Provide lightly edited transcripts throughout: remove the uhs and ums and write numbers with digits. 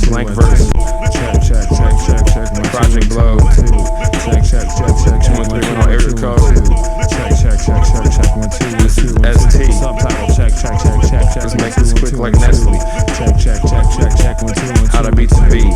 blank verse. Check. Project Blow. Check. 131 on area code. Check. 1, 2. This is ST. Subtitle. Check. Let's make this quick like Nestle. Check. 1, 2. How to beat the beat.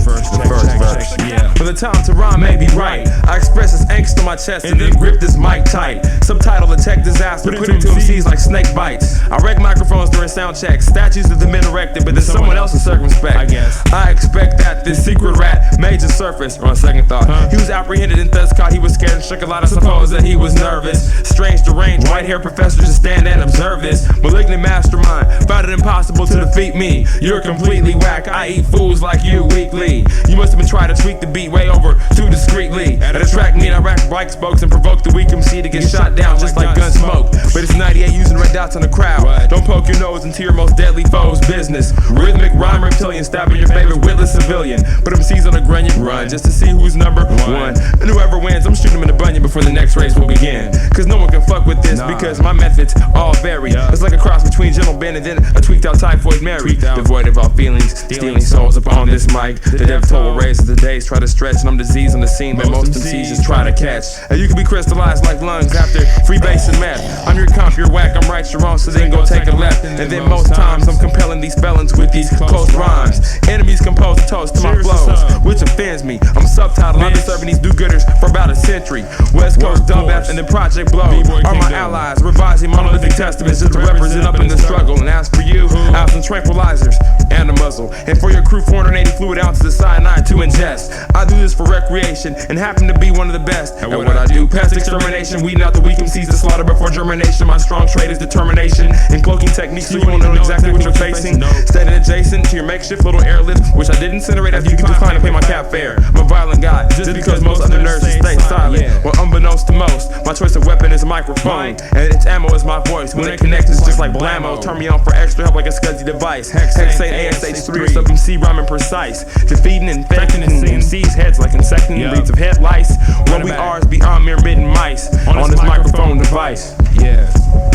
First verse. Yeah. For the time to rhyme may be right, I express this angst on my chest and then grip this mic tight. Subtitle attack disaster, put it to MCs like snake bites. I wreck microphones during sound checks. Statues of the men erected, but then someone else is circumspect. I guess. I expect that this secret rat made his surface. On second thought, he was apprehended and thus caught. He was scared and shook a lot. I suppose that he was nervous. Strange, deranged, white-haired professor just stand and observe this. Malignant mastermind found it impossible to defeat me. You're completely whack. I eat fools like you weekly. You must have been trying to tweak the beat way over too discreetly. At a track meet, I rack bike spokes and provoke the weak MC to get shot down just like gun smoke. But it's 98 using red dots on the crowd. Don't poke your nose into your most deadly foe's business. Rhythmic rhyme reptilian stabbing your favorite witless civilian. But MC's on a grunion run just to see who's number one. And whoever wins, I'm shooting him in the bunion before the next race will begin. Cause no one can fuck with this because my methods all vary. It's like a cross between Gentle Ben and then a tweaked out Typhoid Mary. Devoid of all feelings, stealing souls upon this mic. The dev toll raises the days, try to stretch, and I'm diseased on the scene, but most MCs just try to catch. And you can be crystallized like lungs after free bass and math. I'm your comp, you're whack, I'm right, you're wrong, so then go take a left. And then most times I'm compelling these felons with these close rhymes. Enemies compose a toast to my flows, which offends me. I'm subtitled, I've been serving these do-gooders for about a century. West Coast Dub F and then Project Blow are my allies, revising monolithic testaments just to represent up in the struggle. And as for you, I have some tranquilizers and a muzzle. And for your crew, 480 fluid ounces of cyanide to ingest. I do this for recreation and happen to be one of the best at what I do. Pest extermination, weeding out the weak MCs to slaughter before germination. My strong trait is determination and cloaking techniques so you won't know exactly what you're facing. Standing adjacent to your makeshift little airlift, which I did incinerate after you could decline to pay my cap fare. I'm a violent guy, just because most other nerds stay silent. Well, unbeknownst to most, my choice of weapon is a microphone, and its ammo is my voice. When it connects, it's just like blammo. Turn me on for extra help like a scuzzy device. Hexane ASH3 or sub MC rhyming precise. Defeating and infecting MC's heads like insecting leads of head lice. What we are is beyond mere midden mice on this microphone device. Yeah.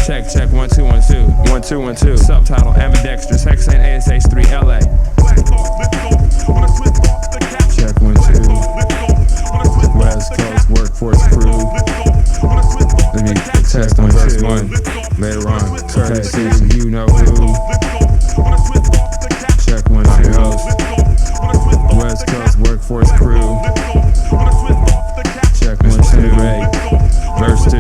Check. 1, 2. 1, 2. Subtitle ambidextrous. Hexane ASH3 LA. Check 1, 2. West Coast workforce crew. Let me test on verse 1. Later on, courtesy, you know who. Check 1, 2. West Coast workforce crew. Check 1, 2. Verse 2.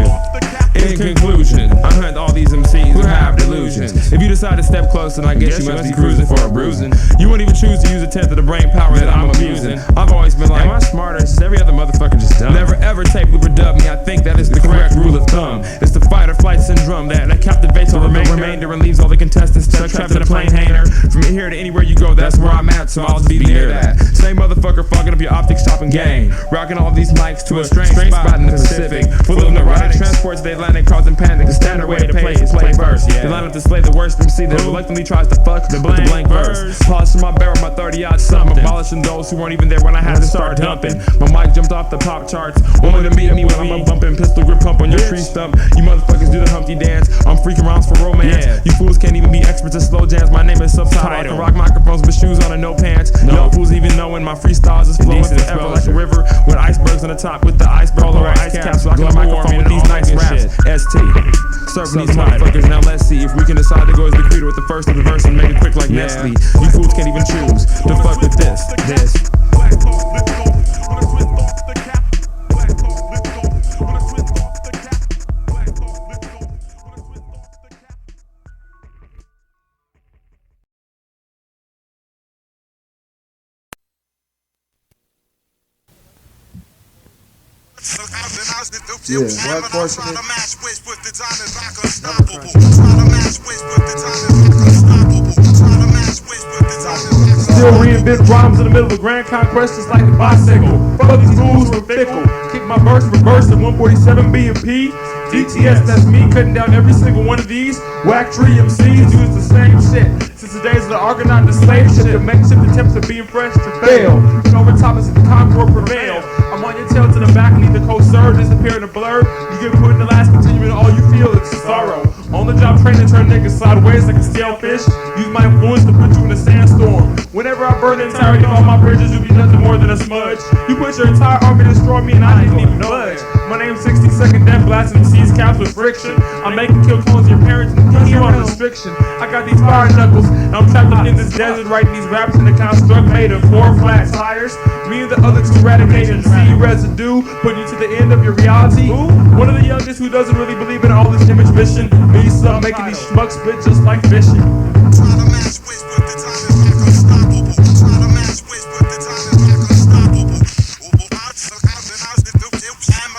In conclusion, I hunt all these MCs who have delusions. If you decide to step close, then I guess you must be cruising for a bruising. You won't even choose to use a tenth of the brain power that I'm abusing. I've always been like, am I smarter? Since every other motherfucker just dumb. Never ever tape looper dub me. I think that is the correct rule of thumb. It's the fight or flight syndrome that captivates all the remainder and leaves all the contestants stuck trapped in a plane hanger. From here to anywhere you go, that's where I'm at, so I'll be near that. Same motherfucker fucking up your optics shopping game. Rocking all these mics to a strange spot in the Pacific. Full of neurotic transports, they causing panic. The standard way to play is play verse. They line up to slay the worst MC that reluctantly tries to fuck with the blank verse. Polishing my barrel, my 30-odd sum, abolishing those who weren't even there when I had to start dumping. My mic jumped off the pop charts, only to meet me when I'm bumping pistol grip pump on your tree stump. You motherfuckers do the Humpty dance. I'm freaking rounds for romance. You fools can't even be experts at slow jams. My name is Subtitle. I can rock microphones with shoes on and no pants. No fools even knowing my freestyles is flowing forever like a river with icebergs on the top with the iceberg or ice caps. So I can microphone with these nice raps. ST. Serving these motherfuckers, now let's see if we can decide to go as the creator with the first of the verse and make it quick like Nestle. You fools can't even choose to fuck with this. Yeah, what portion is still reinvent rhymes in the middle of a grand conquest just like a bicycle. Fuck these rules were fickle. Kick my verse reverse at 147 BMP. DTS, that's me cutting down every single one of these. Whack tree MCs use the same shit. Since the days of the Argonaut and the slave ship, the makeshift attempts of being fresh to fail. And over top as the Concord prevail. I'm on your tail to the back, need the coast serve, disappear in a blur. You get put in the last continuum, all you feel is sorrow. On the job training, turn niggas sideways like a stale fish. Use my influence to put you in a sandstorm. When Whenever I burn the entirety of all my bridges, you'll be nothing more than a smudge. You put your entire army to destroy me and I didn't even budge. My name's 60-second death blasting MC's caps with friction. I'm making kill clones of your parents and putting you on restriction. I got these fire knuckles and I'm trapped up in this desert writing these raps in a construct made of 4 flat tires. Me and the other 2 eradicating C residue, putting you to the end of your reality. One of the youngest who doesn't really believe in all this image vision. Me some making these schmucks spit just like fishing. Try to match with the time is like unstoppable. Try to match with the time is like unstoppable.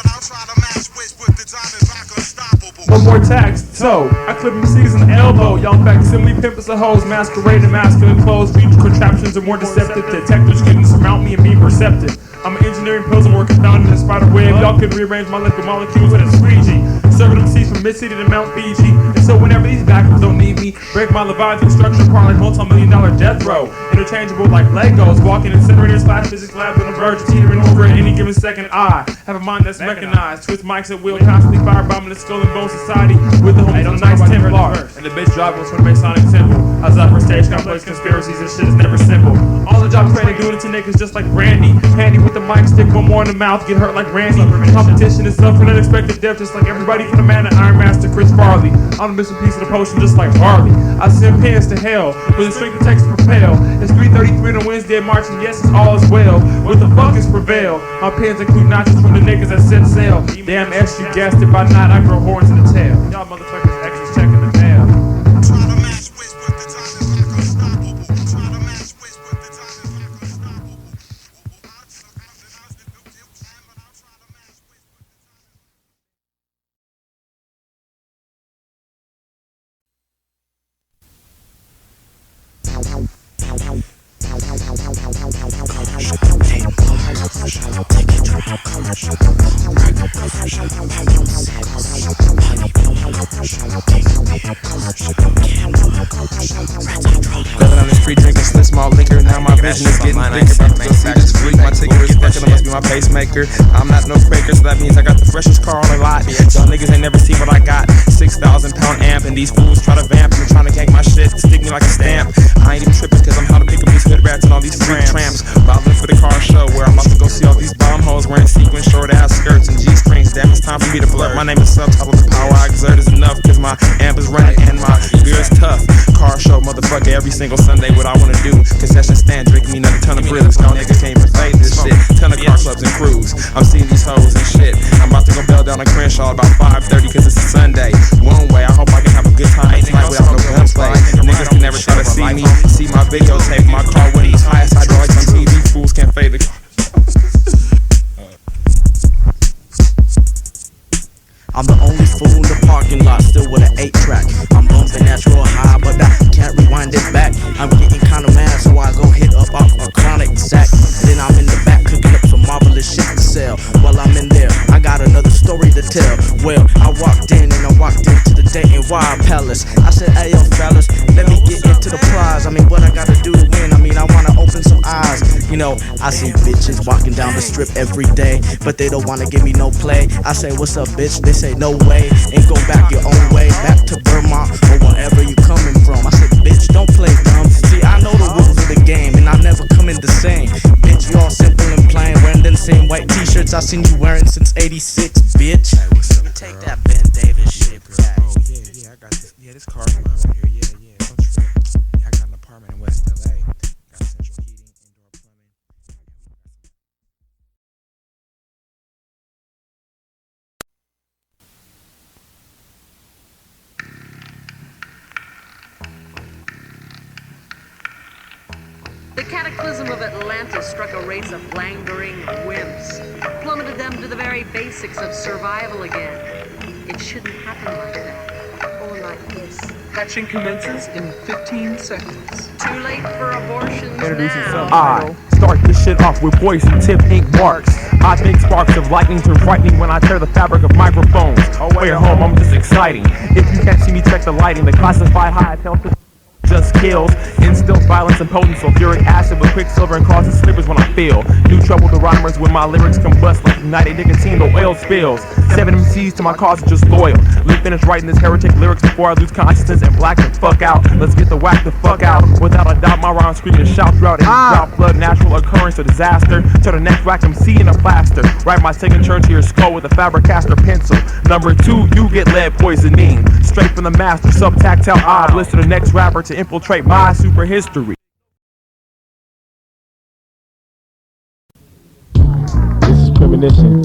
I'll try to match with the time is like unstoppable. One more text. So, I clip MCs in the elbow. Young facsimile pimpers and hoes masquerading masculine clothes. Future contraptions are more deceptive. Detectors couldn't surmount me and be perceptive. I'm an engineering puzzle more confounded than a spider web. Y'all can rearrange my liquid molecules with a squeegee. Serving MCs from Mid-City to Mount Fiji. And so whenever these backers don't need me, break my Leviathan structure apart like multi-million-dollar death row. Interchangeable like Legos. Walking incinerators, flash physics labs on the verge of teetering over at any given second. I have a mind that's recognized. Twist mics at will, constantly firebombing the skull and bone society with the homies on a nice Templar. And the bitch driving was from the Masonic temple. I was out for stage complex conspiracies and shit is never simple. All the jobs training doing it to niggas just like Brandy. Handy with the mic, stick one more in the mouth, get hurt like Randy. Competition is suffering unexpected death just like everybody from the man to Iron Master Chris Farley. I'm a missing piece of the potion just like Harley. I send pins to hell with the strength it takes to propel. It's 3:33 on a Wednesday March and yes, it's all is well. What the fuck is prevail? My pins include notches from the niggas that set sail. Damn S, you guessed it, by night I grow horns in the tail. Y'all motherfuckers extras checking the mail. Try to match with the time is like unstoppable. Try to match with the time is like unstoppable. Living on the street drinking slit small liquor. Now my vision is getting bigger. About to go see this freak. My ticker is fucking. It must be my pacemaker. I'm not no Quaker, so that means I got the freshest car on the lot. Y'all niggas ain't never seen what I got. 6,000 pound amp, and these fools try to vamp and trying to gank my shit, stick me like a stamp. I ain't even tripping cause I'm how to pick up these hood rats and all these freak tramps. Bobbling for the car show where I'm about to go see all these bomb hoes wearing sequin short ass skirts and G-strings. Damn, it's time for me to flirt. My name is Subtitle. The power I exert is enough cause my amp is running and my beer is tough. Car show, motherfucker, every single Sunday. What I wanna do, concession stand, drinking me another ton of brews. Y'all niggas can't even fade this shit. Ton of car clubs and crews. I'm seeing these hoes and shit. I'm about to go bell down on Crenshaw about 5:30 cause it's a Sunday. One way, I hope I can have a good time tonight without no gunplay. Niggas can never try to see me, see my videotape. My car with these highest hydraulics on TV. Fools can't fade the car. I'm the only fool in the parking lot, still with an 8-track. I'm bumping that real high, but I can't rewind it back. I'm getting kinda mad, so I go hit up off a chronic sack. Then I'm in the back cooking up some marvelous shit to sell. While I'm in there, I got another story to tell. Well, I walked in and I walked into the Dayton Wild Palace. I said, hey yo fellas, let me get into the prize. I mean, what I gotta do to win? I mean, I wanna open some eyes. You know, I see bitches walking down the strip every day, but they don't wanna give me no play. I say, what's up bitch? They say no way, and go back your own way, back to Vermont or wherever you coming from. I said, bitch, don't play dumb. See, I know the rules of the game, and I never come in the same. Bitch, you all simple and plain, wearing them same white t-shirts I seen you wearing since '86, bitch. Hey, what's up? Take that Ben Davis shit back. Oh yeah, I got this. Yeah, this car's mine right here. Yeah, don't trip. Yeah, I got an apartment in West LA. Got central heating, indoor plumbing. The cataclysm of Atlantis struck a race of langering wimps, plummeted them to the very basics of survival again. It shouldn't happen like that, or like this. Hatching commences in 15 seconds. Too late for abortions Introducing now. I start this shit off with poison tip ink marks. I make sparks of lightning turn frightening when I tear the fabric of microphones. Away at home, I'm just exciting. If you can't see me, check the lighting. The classified high tells just kills. Instills violence and potent sulfuric acid with quicksilver and causes slippers when I feel. New trouble to rhymers when my lyrics combust like ignited nicotine or oil spills. 7 MCs to my cause are just loyal. Live finish writing this heretic lyrics before I lose consciousness and black the fuck out. Let's get the whack the fuck out. Without a doubt, my rhymes screaming and shout throughout any drought, flood, natural occurrence or disaster. Turn the next whack MC in a plaster. Write my second turn to your skull with a Faber-Castell pencil. Number 2, you get lead poisoning. Straight from the master, subtactile eye. Blister the next rapper to infiltrate my super history. This is Premonition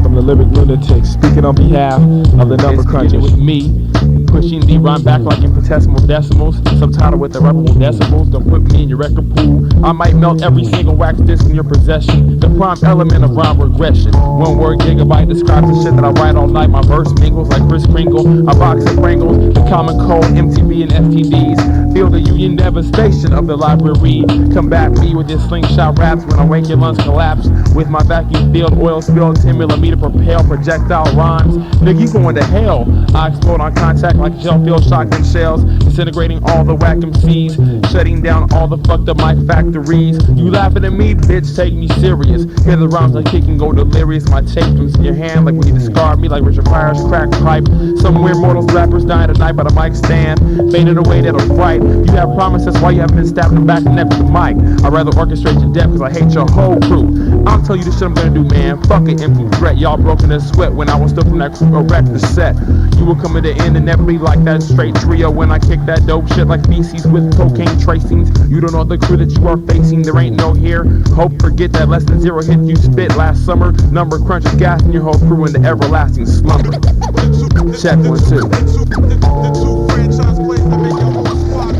from the Lyric Lunatics, speaking on behalf of the number crunchers. With me, pushing the rhyme back like infinitesimal decimals. Subtitle with irreparable decibels. Don't put me in your record pool. I might melt every single wax disc in your possession. The prime element of rhyme regression. One word gigabyte describes the shit that I write all night. My verse mingles like Kris Kringle. A box of Pringles. The common cold, MTV and FTDs. Feel the union devastation of the library. Combat me with your slingshot raps when I wake your lungs collapse. With my vacuum filled, oil spilled, 10mm propel projectile rhymes. Nigga, you going to hell. I explode on contact like gel-filled shotgun shells, disintegrating all the whack MCs, shutting down all the fucked up mic factories. You laughing at me, bitch, take me serious. Hear the rhymes I kick and go delirious. My tape comes in your hand like when you discard me like Richard Pryor's crack pipe. Somewhere mortals rappers dying tonight by the mic stand, fading away that'll fright. You have promises why you haven't been stabbed in the back of the neck with the mic. I'd rather orchestrate your death cause I hate your whole crew. I'll tell you the shit I'm gonna do, man. Fuck an empty threat. Y'all broken in sweat when I was still from that crew erect the set. You will come at the end and never be like that straight trio when I kick that dope shit like feces with cocaine tracings. You don't know the crew that you are facing. There ain't no here. Hope forget that less than 0 hit you spit last summer. Number crunches gassing your whole crew into everlasting slumber. Check 1, 2. The two franchise plays that make your whole squad.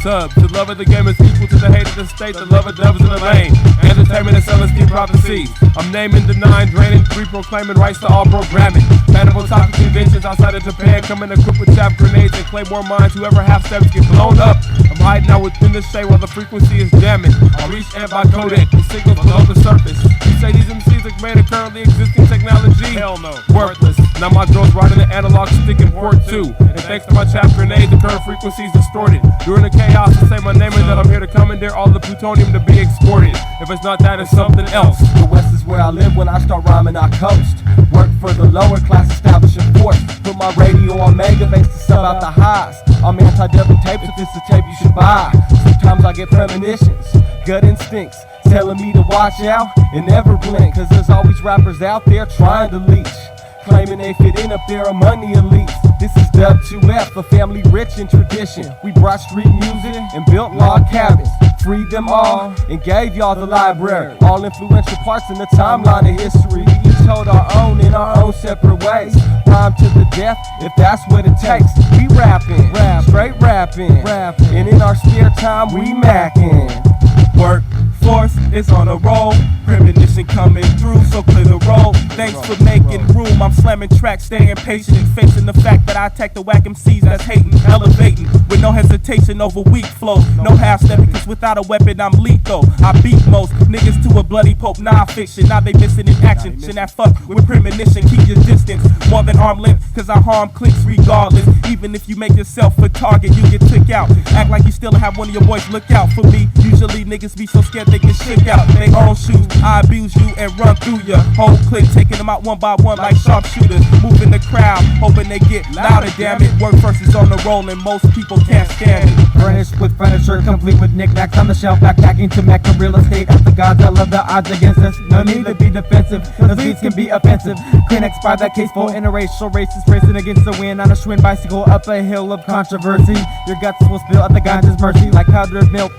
Tub. The love of the game is equal to the hate of the state, the love of devils in the lane. Entertainment and Celestine prophecies. I'm naming, denying, draining, free proclaiming rights to all programming. Manifold topic conventions outside of Japan, coming equipped with chaff grenades and claymore mines. Whoever half steps get blown up. I'm hiding out within the shade while the frequency is jamming. I reach and by codec, the signals below the surface. You say these MCs are made of currently existing technology? Hell no. Worthless. Now my drone's riding the analog stick in port 2. And thanks to my chaff grenade, the current frequency's distorted. During the chaos, to say my name is that I'm here to commandeer all the plutonium to be exported. If it's not that, it's something else. The West is where I live. When I start rhyming, I coast. Work for the lower class, establishing force. Put my radio on mega bass to sub out the highs. I'm anti-dubbing tapes, if it's a tape you should buy. Sometimes I get premonitions, gut instincts, telling me to watch out and never blink. Cause there's always rappers out there trying to leech, claiming they fit in up there among the elites. This is Dub 2F, a family rich in tradition. We brought street music and built log cabins, freed them all and gave y'all the library. All influential parts in the timeline of history. We each hold our own in our own separate ways. Rhyme to the death if that's what it takes. We rapping, straight rapping, and in our spare time we macking. Work force is on a roll, premonition coming through, so clear the road. Thanks for making room. I'm slamming tracks, staying patient and facing the fact that I attack the whack MCs that's hating, elevating with no hesitation over weak flow. No half stepping, cause without a weapon I'm lethal. I beat most niggas to a bloody pope non-fiction. Now they missing in action. Shit that fuck with premonition, keep your distance more than arm length, cause I harm clicks regardless. Even if you make yourself a target, you get took out. Act like you still have one of your boys look out for me. Usually niggas be so scared they get shook out. They own shoes, I abuse confuse you and run through ya. Whole clique, taking them out one by one like sharpshooters. Moving the crowd, hoping they get louder, damn it. Word first is on the roll and most people can't stand it. Furnished with furniture, complete with knickknacks on the shelf, backpacking to Mecca real estate. The gods, I love the odds against us. No need to be defensive, those beats can be offensive. Clinics by that case for interracial races, racing against the wind on a Schwinn bicycle up a hill of controversy. Your guts will spill at the ganja's mercy like powdered milk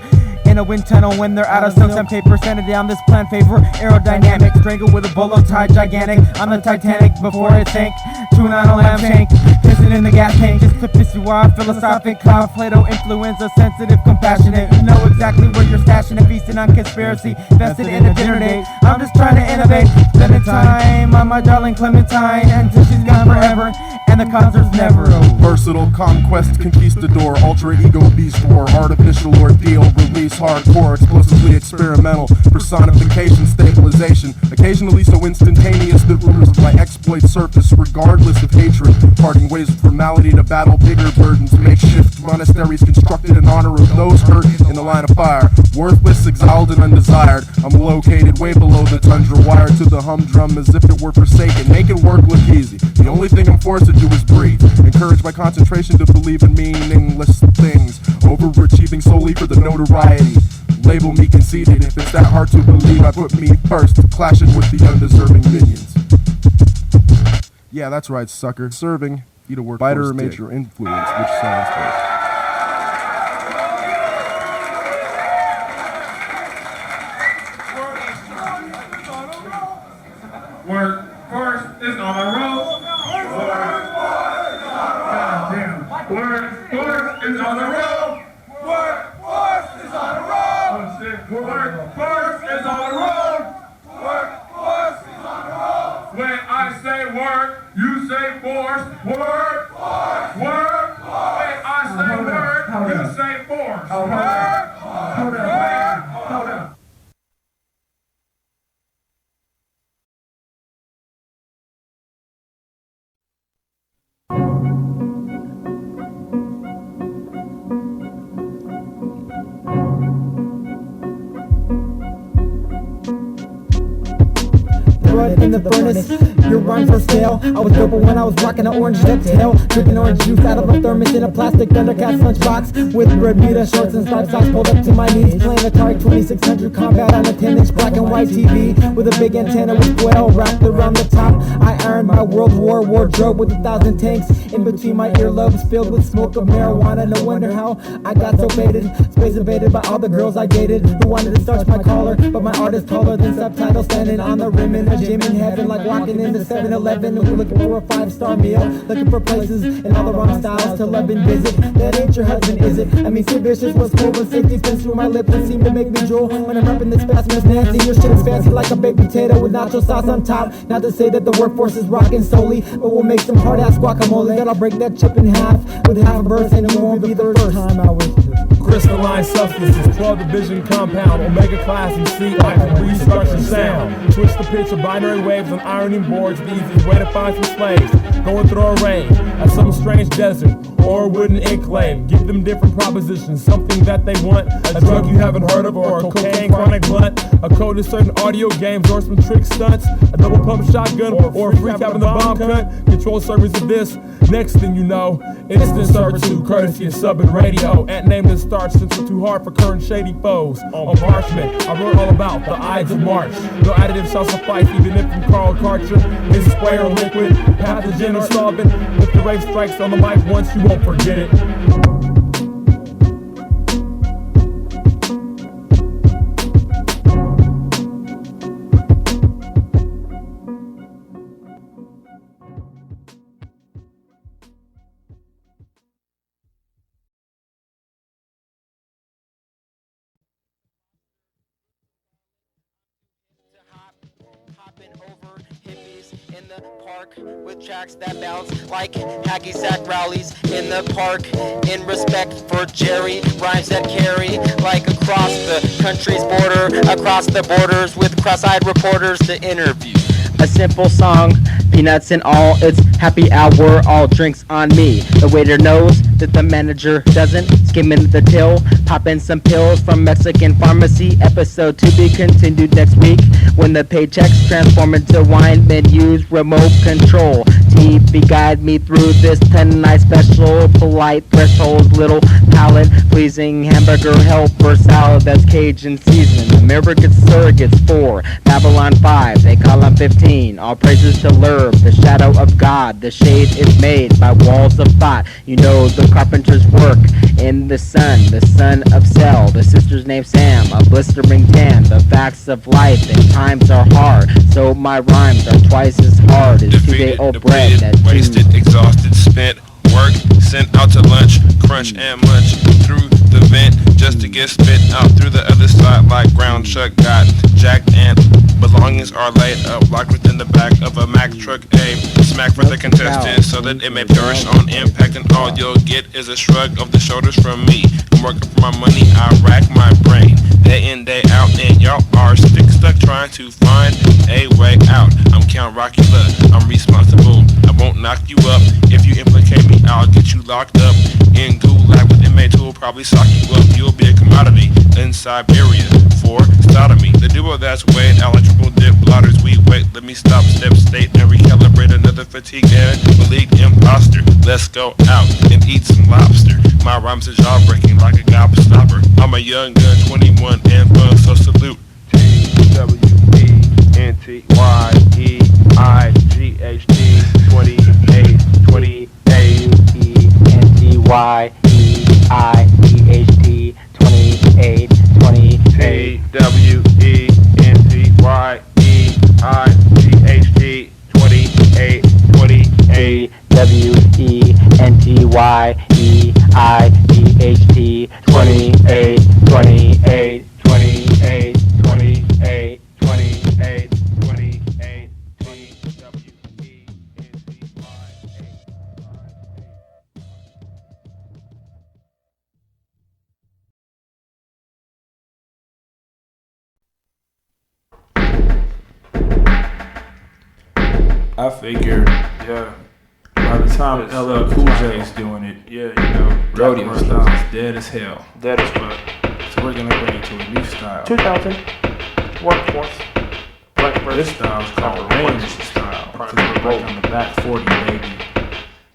in a wind tunnel when they're out of silk and paper. Sanded down this plan favor aerodynamic, strangled with a bolo tie gigantic on the Titanic before it sank. Chewing on a lamb shank, pissing in the gas tank just to piss you off. Philosophic, Plato influenza, sensitive, compassionate. You know exactly where you're stashing and feasting on conspiracy, vested in a dinner date. I'm just trying to innovate, spending time on my darling Clementine until she's gone forever and the concert's never over. Versatile conquest, conquistador, ultra ego beast war, artificial ordeal, release hardcore, explosively experimental, personification, stabilization, occasionally so instantaneous that rumors of my exploits surface regardless of hatred, parting ways with formality to battle bigger burdens, makeshift monasteries constructed in honor of those hurt in the line of fire, worthless, exiled and undesired. I'm located way below the tundra, wired to the humdrum as if it were forsaken, making work look easy. The only thing I'm forced to do is breathe, encouraged by concentration to believe in meaningless things, overachieving solely for the notoriety. Label me conceited if it's that hard to believe. I put me first, clashing with the undeserving minions. Yeah, that's right, sucker. Serving, eat a work fighter or major influence, which sounds first. Workforce is on the road. Workforce is on the road. Workforce is on the road. Workforce is on the road. Workforce is on the road. When I say work, you say force. Work, force, work. When I say work, you say force. Work, hold up. In the furnace, your rhymes are stale. I was dope when I was rocking an orange tail, drinking orange juice out of a thermos in a plastic Thundercats lunchbox with Bermuda shorts and striped socks pulled up to my knees, playing Atari 2600 Combat on a 10-inch black and white TV with a big antenna with foil wrapped around the top. I ironed my World War wardrobe with 1,000 tanks in between my earlobes filled with smoke of marijuana. No wonder how I got so faded, space invaded by all the girls I dated who wanted to starch my collar, but my art is taller than Subtitle, standing on the rim in a gym in heaven, like walking into 7-Eleven, looking for a 5-star meal, looking for places and all the wrong styles to love and visit. That ain't your husband, is it? I mean, Sid Vicious was cool, but safety spins through my lips and seem to make me drool when I'm rapping this fast, Miss Nancy. Your shit is fancy like a baked potato with nacho sauce on top. Not to say that the workforce is rocking solely, but we'll make some hard ass guacamole that'll break that chip in half with half a verse, and it won't be the first time I was. Crystalline substances, 12 division compound, omega class and C like restart your sound. Switch the pitch of binary waves on ironing boards, the easiest way to find some slaves. Going through a rain at some strange desert or a wooden enclave. Give them different propositions, something that they want, a drug you haven't heard of, or a cocaine chronic blunt, a code to certain audio games or some trick stunts, a double pump shotgun or a freak having the bomb cut. Control service of this, next thing you know, instant servitude courtesy of Sub and Radio. At name the Starch since it's too hard for current shady foes. On parchment, I wrote all about the Ides of March. No additives shall suffice, even if you Carl Karcher is spray or liquid, pathogen or solvent. If the rave strikes on the mic once, you won't forget it. With tracks that bounce like hacky sack rallies in the park. In respect for Jerry, rhymes that carry like across the country's border, across the borders with cross-eyed reporters to interview. A simple song, peanuts and all, it's happy hour, all drinks on me. The waiter knows that the manager doesn't. Skimming the till, popping some pills from Mexican pharmacy. Episode to be continued next week when the paychecks transform into wine menus, remote control. TV guide me through this 10-night special. Polite thresholds, little palate pleasing hamburger helper salad that's Cajun season. American surrogates 4, Babylon 5, they call them 15. All praises to Lurb, the shadow of God. The shade is made by walls of thought. You know the carpenter's work in the son of Cell. The sister's name Sam, a blistering tan. The facts of life and times are hard, so my rhymes are twice as hard as Defeated, 2-day-old bread. That wasted, exhausted, spent, work, sent out to lunch, crunch and munch through the vent just to get spit out through the other side like ground chuck got jacked and belongings are laid up locked within the back of a Mack truck. A smack for the contestant so that it may perish on impact, and all you'll get is a shrug of the shoulders from me. I'm working for my money, I rack my brain day in, day out, and y'all are stuck trying to find a way out. I'm Count Rockula, I'm responsible, I won't knock you up. If you implicate me, I'll get you locked up in gulag with inmates who will probably sock you up. You'll be a commodity in Siberia for sodomy. The duo that's weighed, electrical dip blotters, we wait. Let me stop, step, state, and recalibrate another fatigue and maligned imposter. Let's go out and eat some lobster. My rhymes are jaw-breaking like a gobstopper. I'm a young gun, 21 and fun, so salute. TWENTYEIGHT 28 TWENTYEIGHT 28 I figured, yeah, by the time LL Cool J is doing it, yeah, you know, rodeo style is dead as hell. Dead as fuck. So we're gonna bring it to a new style. 2000 workforce. This style is called range style. Because we're back on the back 40, baby.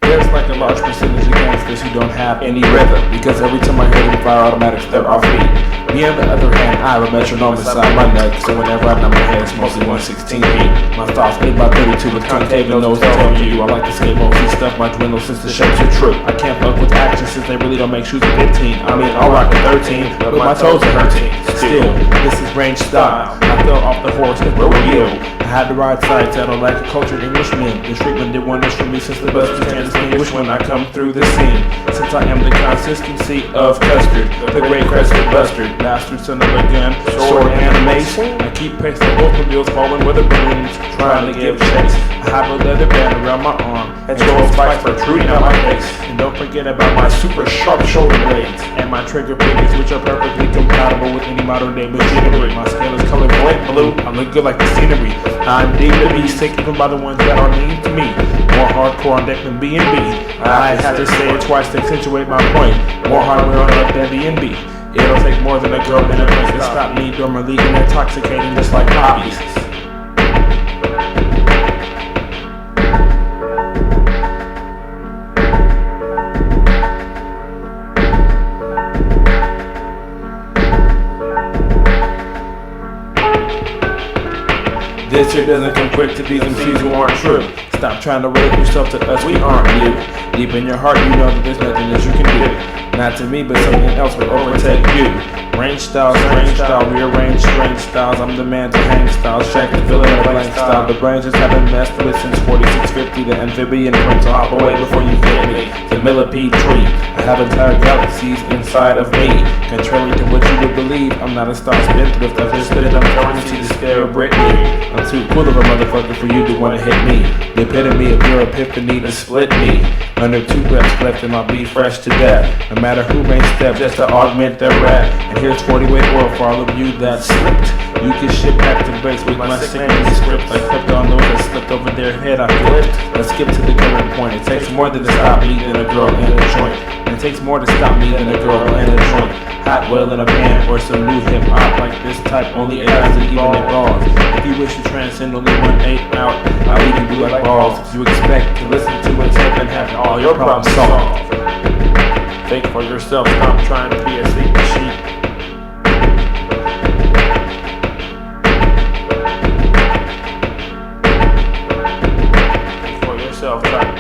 There's like a large percentage of gangsters who don't have any rhythm, because every time I hear them fire automatics, they're off beat. Me on the other hand, I have a metronome inside my neck, so whenever I numb my head, it's mostly 116 beat. My thoughts 8x32 with Trunkhate, no nose telling you I like to skate mostly stuff my dwindle since the shapes are true. I can't fuck with action since they really don't make shoes at 15. I mean, I'll rock a 13, but my toes are hurting. Still, this is range style. I fell off the horse at rodeo. I had to ride side saddle like a cultured Englishman. This treatment did wonders for me since the best can't distinguish when I come through the scene. Since I am the consistency of custard, the great crested bustard, bastard son of a gun, sword and a mace. I keep pace the automobiles falling with the balloons, trying to give chase. I have a leather band around my arm, and gold spikes protruding out my face. And don't forget about my super sharp shoulder blades and my trigger piggies, which are perfectly compatible with any modern day machinery. My scale is colored blank blue, I look good like the scenery. I'm deemed to be sick even by the ones that are mean to me. More hardcore on deck than B&B. I had to say it twice to accentuate my point. More hardware on deck than B&B. It'll take more than a girl and a drink to stop me dormantly and intoxicating just like poppies. This shit doesn't come quick to these MCs who aren't true. Stop trying to relate yourself to us, we aren't you. Deep in your heart you know that there's nothing that you can do. Not to me, but something else will overtake you. Range styles, rearrange strange styles. I'm the man to hang styles, check the villain of blank style. The brains just haven't messed with since 4650. The amphibian print to hop away before you get me. The millipede tree, I have entire galaxies inside of me. Contrary to what you would believe, I'm not a star spendthrift. I've just spit it on currency to scare Britney. I'm too cool of a motherfucker for you to wanna hit me. The epitome of your epiphany to split me. Under 2 reps left and I'll be fresh to death. No matter who may step just to augment their rap. And here's 40-weight oil for all of you that slipped. You can shit back to base with my sick manuscript. I clipped on those that slipped over their head, I flipped. Let's skip to the current point. It takes more than to stop me than a girl in a joint. And it takes more to stop me than a girl in a joint. Hot well in a band or some new hip hop like this type. Only 8 hours and even it balls. If you wish to transcend only 1/8 out, I'll leave you blue like balls. You expect to listen to a tape and have all your problems solved. Think for yourself, stop trying to be a sleeping sheep. Think for yourself, try.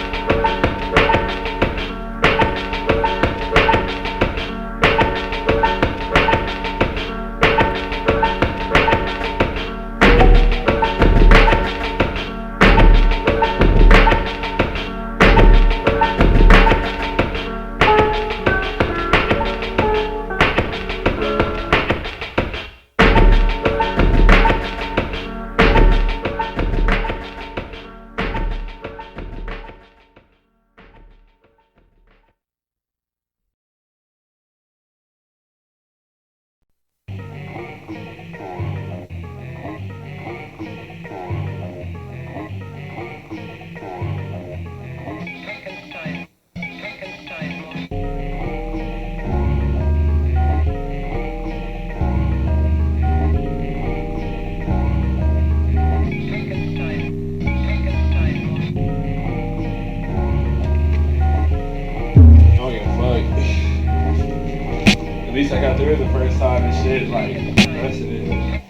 At least I got through it the first time and shit, like, the rest of it.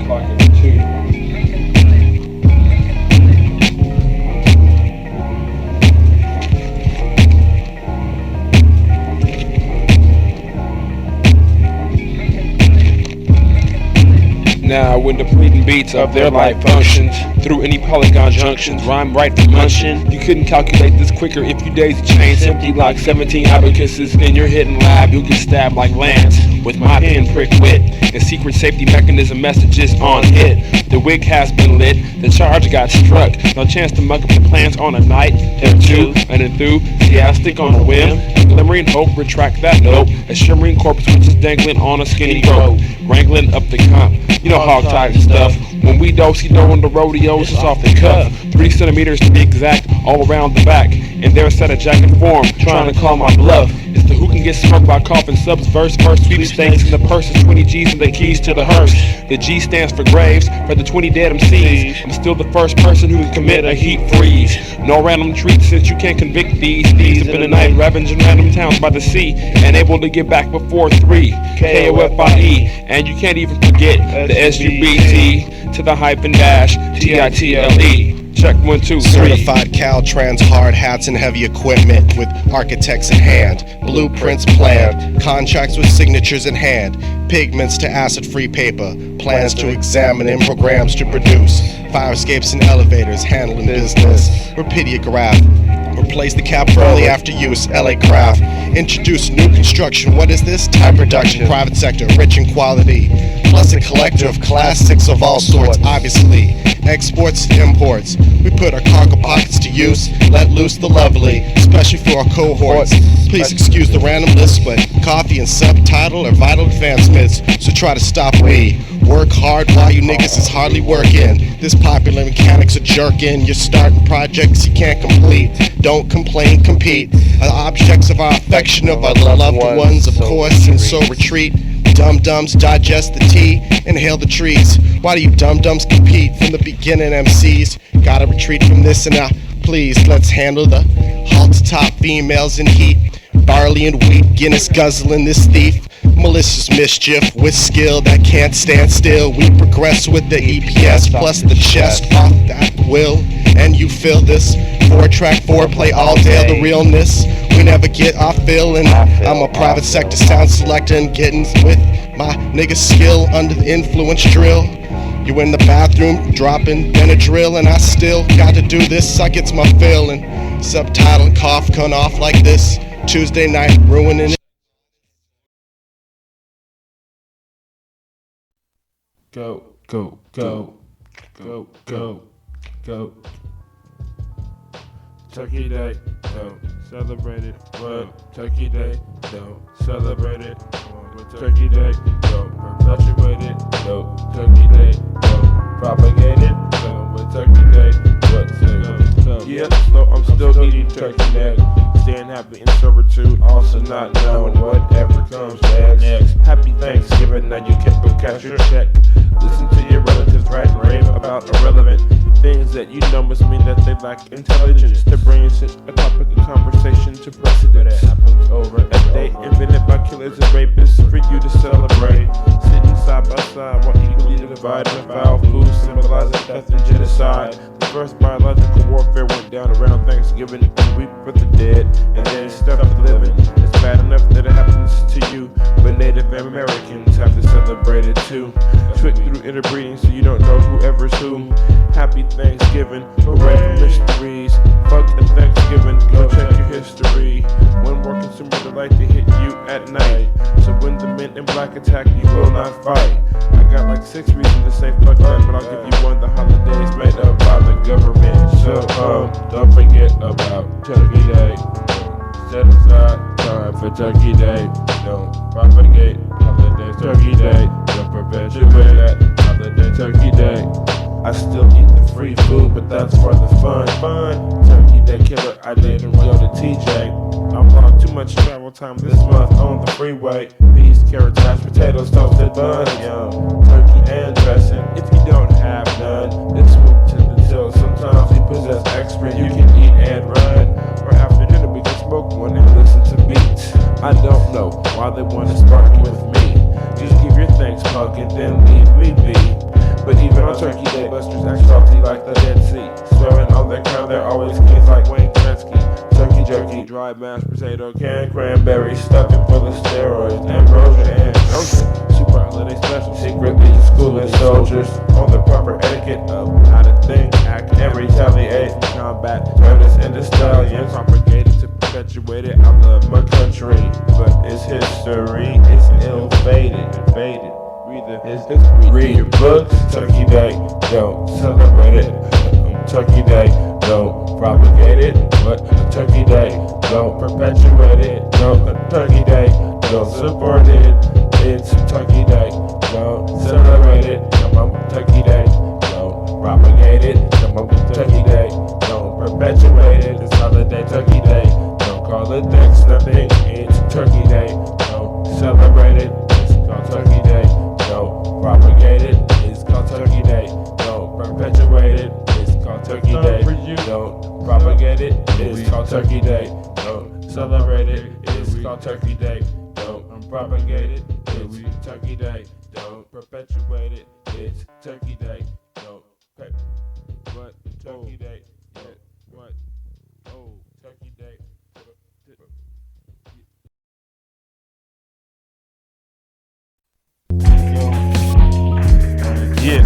Clock at 2. Now when depleting beats of their life functions through any polygon junctions, rhyme right from munching. You couldn't calculate this quicker if you daisy chains empty like 17 abacuses in your hidden lab. You'll get stabbed like Lance with my pin prick wit and secret safety mechanism messages on hit. The wig has been lit, the charge got struck. No chance to muck up the plans on a night or two. An enthusiastic on a whim, a glimmering hope, retract that note. A shimmering corpse which is dangling on a skinny rope, wrangling up the comp. You know hog-tied stuff. When we do-si-do on the rodeos, it's off the cuff. 3 centimeters to be exact, all around the back. And they're set a jacket form, trying to call my bluff. It's the who can get smoked by coughing subs, verse, first sweepstakes, and the purse is 20 G's and the keys to the hearse. The G stands for graves, for the 20 dead MCs. I'm still the first person who can commit a heat freeze. No random treats since you can't convict these. Thieves have been a night ravaging random towns by the sea, and able to get back before 3. Kofie, and you can't even forget the SUBT to the hyphen dash TITLE. Check 1, 2, 3. Certified Caltrans hard hats and heavy equipment with architects in hand, blueprints planned, contracts with signatures in hand, pigments to acid-free paper, plans to examine and programs to produce, fire escapes and elevators, handling business, Rapidograph. Replace the cap firmly after use, LA Craft. Introduce new construction, what is this? Type production, private sector, rich in quality. Plus a collector of classics of all sorts, obviously. Exports and imports. We put our cargo pockets to use, let loose the lovely, especially for our cohorts. Please excuse the randomness, but Kofie and Subtitle are vital advancements, so try to stop we. Work hard while you niggas is hardly working. This popular mechanics are jerking. You're starting projects you can't complete. Don't complain, compete. Objects of our affection, of our loved ones, of course, and so retreat. Dum-dums digest the tea, inhale the trees. Why do you dum-dums compete from the beginning, MCs? Gotta retreat from this and now, please, let's handle the halt-top females in heat. Barley and wheat, Guinness guzzling this thief. Malicious mischief with skill that can't stand still. We progress with the EPS plus the chest off that will. And you feel this 4-track foreplay all day, the realness. We never get off feeling. I'm a private sector sound selector and getting with my nigga skill under the influence drill. You in the bathroom dropping Benadryl and I still got to do this. I gets my feeling. Subtitle and cough come off like this. Tuesday night, ruining it. Go, go, go, go, go, go. Turkey Day, don't celebrate it. What? Turkey Day, don't celebrate it. Turkey Day, don't perpetuate it. No, Turkey Day, don't propagate it. No, with Turkey Day, what's yeah, so I'm still eating turkey neck. Staying happy in servitude, also not knowing whatever comes next. Happy Thanksgiving, now you can book cash your check. Listen to your relatives write and rave about irrelevant things that you know must mean that they lack intelligence. To bring a topic of conversation to precedent. Happens over a day invented by killers and rapists for you to celebrate. Sitting side by side while equally divided and foul food symbolizing death and genocide. The first biological warfare went down around Thanksgiving, and weep for the dead, and then stuff the living. It's bad enough that it happens to you, but Native Americans have to celebrate it too. Trick through interbreeding so you don't know whoever's who. Happy Thanksgiving, hooray for mysteries. Fuck a Thanksgiving, go check your history. One more consumer delight to hit you at night. So when the men in black attack, you will not fight. I got like 6 reasons to say fuck that, but I'll give you one. The holidays made up by the government. So don't forget about Turkey Day. Set aside time for Turkey Day. Don't propagate holidays. Turkey Day. Don't perpetuate that holiday. Turkey Day. I still eat the free food, but that's for the fun. Turkey Day killer, I didn't go to TJ. I'm on too much travel time this month on the freeway. Peas, carrots, mashed potatoes, toasted bun, yum. Turkey and dressing. If you don't have none, it's smooth to the till. Sometimes we possess extra, you can eat and run. Or after dinner we can smoke one and listen to beats. I don't know why they want to spark with me. Just give your thanks, punk, and then leave me be. But even on Turkey Day, busters act salty like the Dead Sea. Swearing on their crown, they're always kings like Wayne Gretzky. Turkey jerky, dried mashed potato, canned cranberries, stuffing full of steroids, ambrosia and ocean. Super holiday special, secretly schooling soldiers on the proper etiquette of how to think, act, and retaliate from combat. Turtles into stallions, propagated to perpetuate it. I love my country, but it's history, it's ill-fated, faded. Read your books. Turkey Day, don't celebrate it. Turkey Day, don't propagate it. But Turkey Day, don't perpetuate it. No, Turkey Day, don't support it. It's Turkey Day, don't celebrate it. Come on, Turkey Day, don't propagate it. Come on, Turkey Day, don't perpetuate it. It's holiday Turkey Day, don't call it Thanksgiving. It's Turkey Day, don't celebrate it. It's called Turkey Day. Don't propagate it, it's called Turkey Day. Don't perpetuate it, it's called Turkey Day. Don't propagate it, it's called Turkey Day. Don't celebrate it, it's called Turkey Day. Don't propagate it, it's Turkey Day. Don't perpetuate it, it's Turkey Day. Don't what? Turkey Day. What? Oh, Turkey Day. Yeah,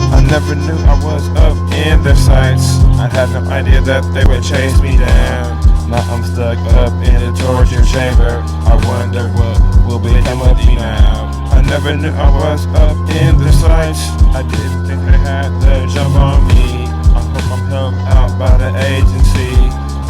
I never knew I was up in their sights. I had no idea that they would chase me down. Now I'm stuck up in a torture chamber. I wonder what will become of me now. I never knew I was up in their sights. I didn't think they had the jump on me. I hope I'm helped out by the agency.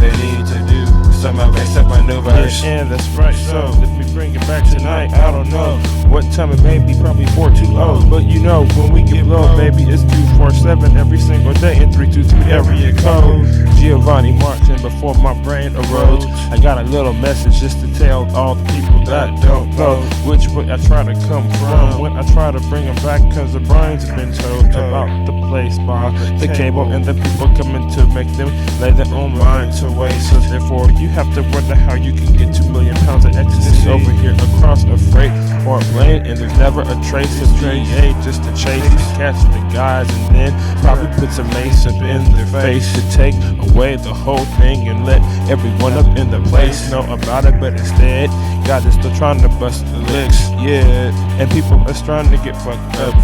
They need to do some basic maneuvers. Yeah, that's right. So if we bring it back tonight, I don't know what time it may be, probably 420. But you know, when we get low, baby, it's 247 every single day and 323 area code. Giovanni Martin before my brain arose. I got a little message just to tell all the people that don't know which way I try to come from when I try to bring them back, cause the brains have been told about the place by the cable and the people coming to make them lay their own minds away. So therefore you have to wonder how you can get 2 million pounds of ecstasy so over here across a freight or a plane, and there's never a trace of DA just to chase and catch the guys, and then probably put some mace up in their face to take away the whole thing and let everyone up in the place know about it. But instead, God is still trying to bust the licks, yeah. And people are trying to get fucked up,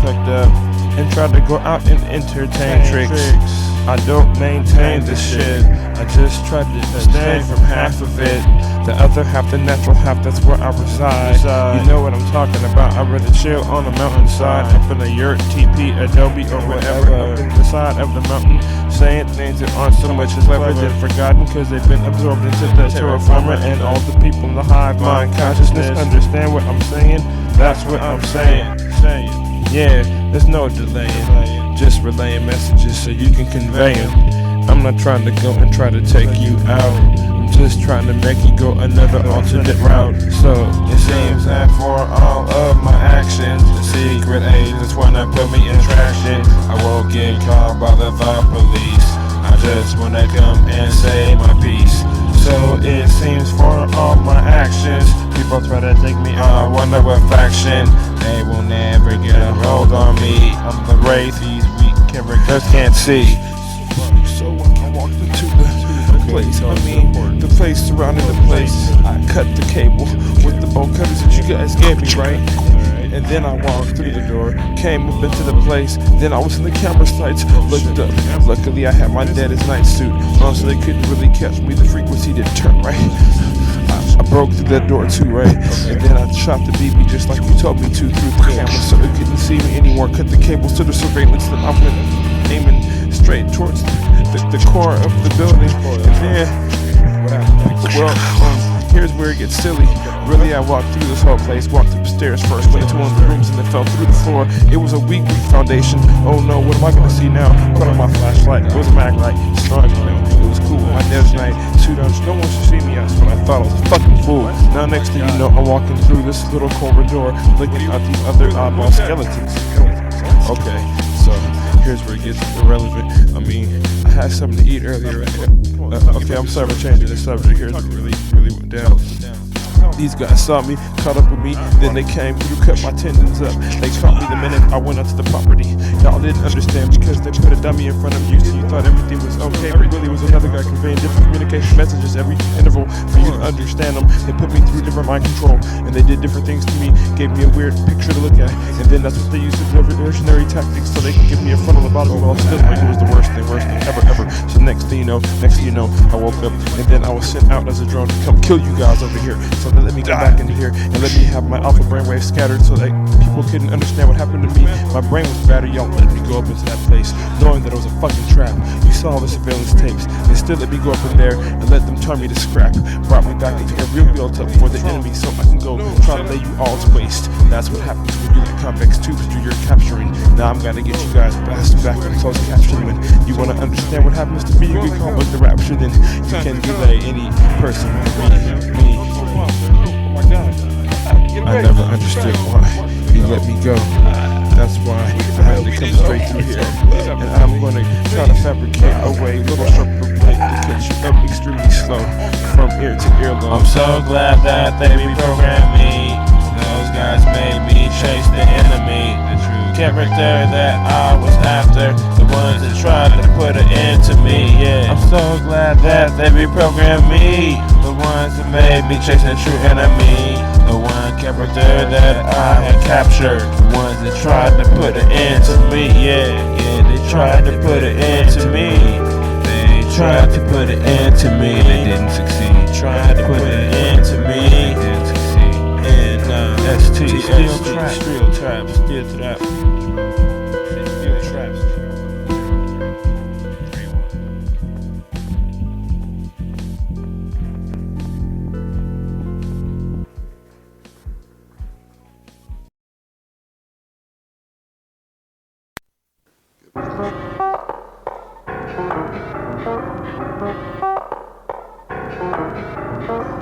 and try to go out and entertain tricks. I don't maintain this shit, I just try to abstain from half of it. The other half, the natural half, that's where I reside. You know what I'm talking about. I'd rather chill on the mountainside, up in a yurt, TP, Adobe, or whatever, up in the side of the mountain, saying things that aren't so much as clever than forgotten, cause they've been absorbed into the terraformer. And all the people in the hive mind consciousness understand what I'm saying. That's what I'm saying. Yeah, there's no delaying, just relaying messages so you can convey them. I'm not trying to go and try to take you out, I'm just trying to make you go another alternate route. So it seems that for all of my actions, the secret agents wanna put me in traction. I won't get caught by the thought police, I just wanna come and say my piece. So it seems for all my actions, people try to take me on, I wonder what faction. They will never get a hold on me, I'm the wraith these weak characters can't see. So when I walked into the place, the place surrounding the place, I cut the cable with the bolt cutters that you guys gave me, right? And then I walked through the door, came up into the place, then I was in the camera sights, looked up. Luckily I had my daddy's night suit on, so they couldn't really catch me, the frequency didn't turn right. I broke through that door too, right? And then I shot the BB just like you told me to through the camera, so it couldn't see me anymore. Cut the cables to the surveillance, then I went aiming straight towards the core of the building. And then, well, here's where it gets silly. Really, I walked through this whole place, walked upstairs first, went into one of the rooms, and then fell through the floor. It was a weak foundation. Oh no, what am I gonna see now? Put on my flashlight, it was a mag light, strong, you know, it was cool. My dad's night, no one should see me, that's what I thought, I was a fucking fool. Now next thing you know, I'm walking through this little corridor, looking at these other oddball skeletons. Okay, so here's where it gets irrelevant. I mean, I had something to eat earlier. Okay, I'm sorry for changing the subject. Here's what really went down. These guys saw me, caught up with me, then they came through, cut my tendons up. They caught me the minute I went onto the property. Y'all didn't understand because they put a dummy in front of you, so you thought everything was okay, but really was another guy conveying different communication messages every interval for you to understand them. They put me through different mind control, and they did different things to me, gave me a weird picture to look at, and then that's what they used to do, reversionary tactics, so they could give me a frontal lobotomy while still like it was the worst thing ever. So next thing you know, I woke up, and then I was sent out as a drone to come kill you guys over here. So they let me go back into here and let me have my alpha brainwaves scattered so that people couldn't understand what happened to me. My brain was battered, y'all let me go up into that place, knowing that it was a fucking trap. You saw all the surveillance tapes, they still let me go up in there and let them turn me to scrap. Brought me back into a real built up for the enemy so I can go try to lay you all to waste. That's what happens when you let convex tubes do your capturing. Now I'm gonna get you guys blasted back with closed captioning. When you wanna understand what happens to me, you get caught with the rapture, then you can delay any person with me. I never understood why he let me go. That's why I had to come straight through here. And I'm gonna try to fabricate a way, little sharper blade to catch you up extremely slow from ear to earlobe. I'm so glad that they reprogrammed me. Those guys made me chase the enemy. The true character that I was after, the ones that tried to put an end to me, yeah. I'm so glad that they reprogrammed me. The ones that made me chase the true enemy. The one character that I had captured. The ones that tried to put an end to me, yeah. They tried to put an end to me. They tried to put an end to me. They didn't succeed. Tried to put an end to me. They didn't succeed. And steel traps.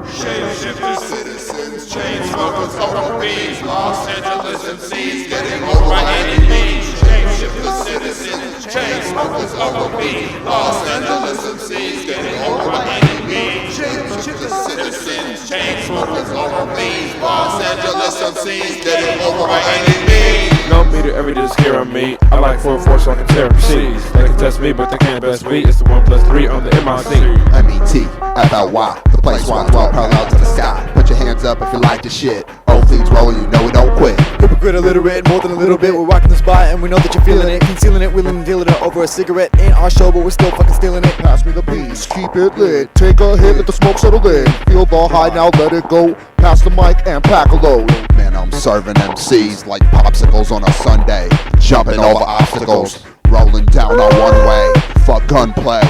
Shapeshifters, citizens, chain smokers, OOBs, Los Angeles MCs, getting over by any means. Shapeshifters, citizens, chain smokers, OOBs, Los Angeles MCs, getting over by any means. Shapeshifters, citizens, chain smokers overseas, Los Angeles MCs getting over by any means. No meter ever just scaring me. I like 4-4 so I can tear MCs. They can test me, but they can't best me. It's the 1+3 on the MIC. MET-FLY, the place where I dwell parallel to the sky. Put your hands up if you like the shit. Old things rolling, you know we don't quit. Hypocrite illiterate, more than a little bit. We're rocking the spot and we know that you're feeling it. Concealing it, wheeling and dealing it over a cigarette. Ain't our show, but we're still fucking stealing it. Pass me the piece, keep it lit. Take a hit, let the smoke settle in. Feel the high, now let it go. Pass the mic and pack a load. Man, I'm serving MCs like popsicles on a Sunday. Jumping over obstacles, rolling down on one way. Fuck gunplay,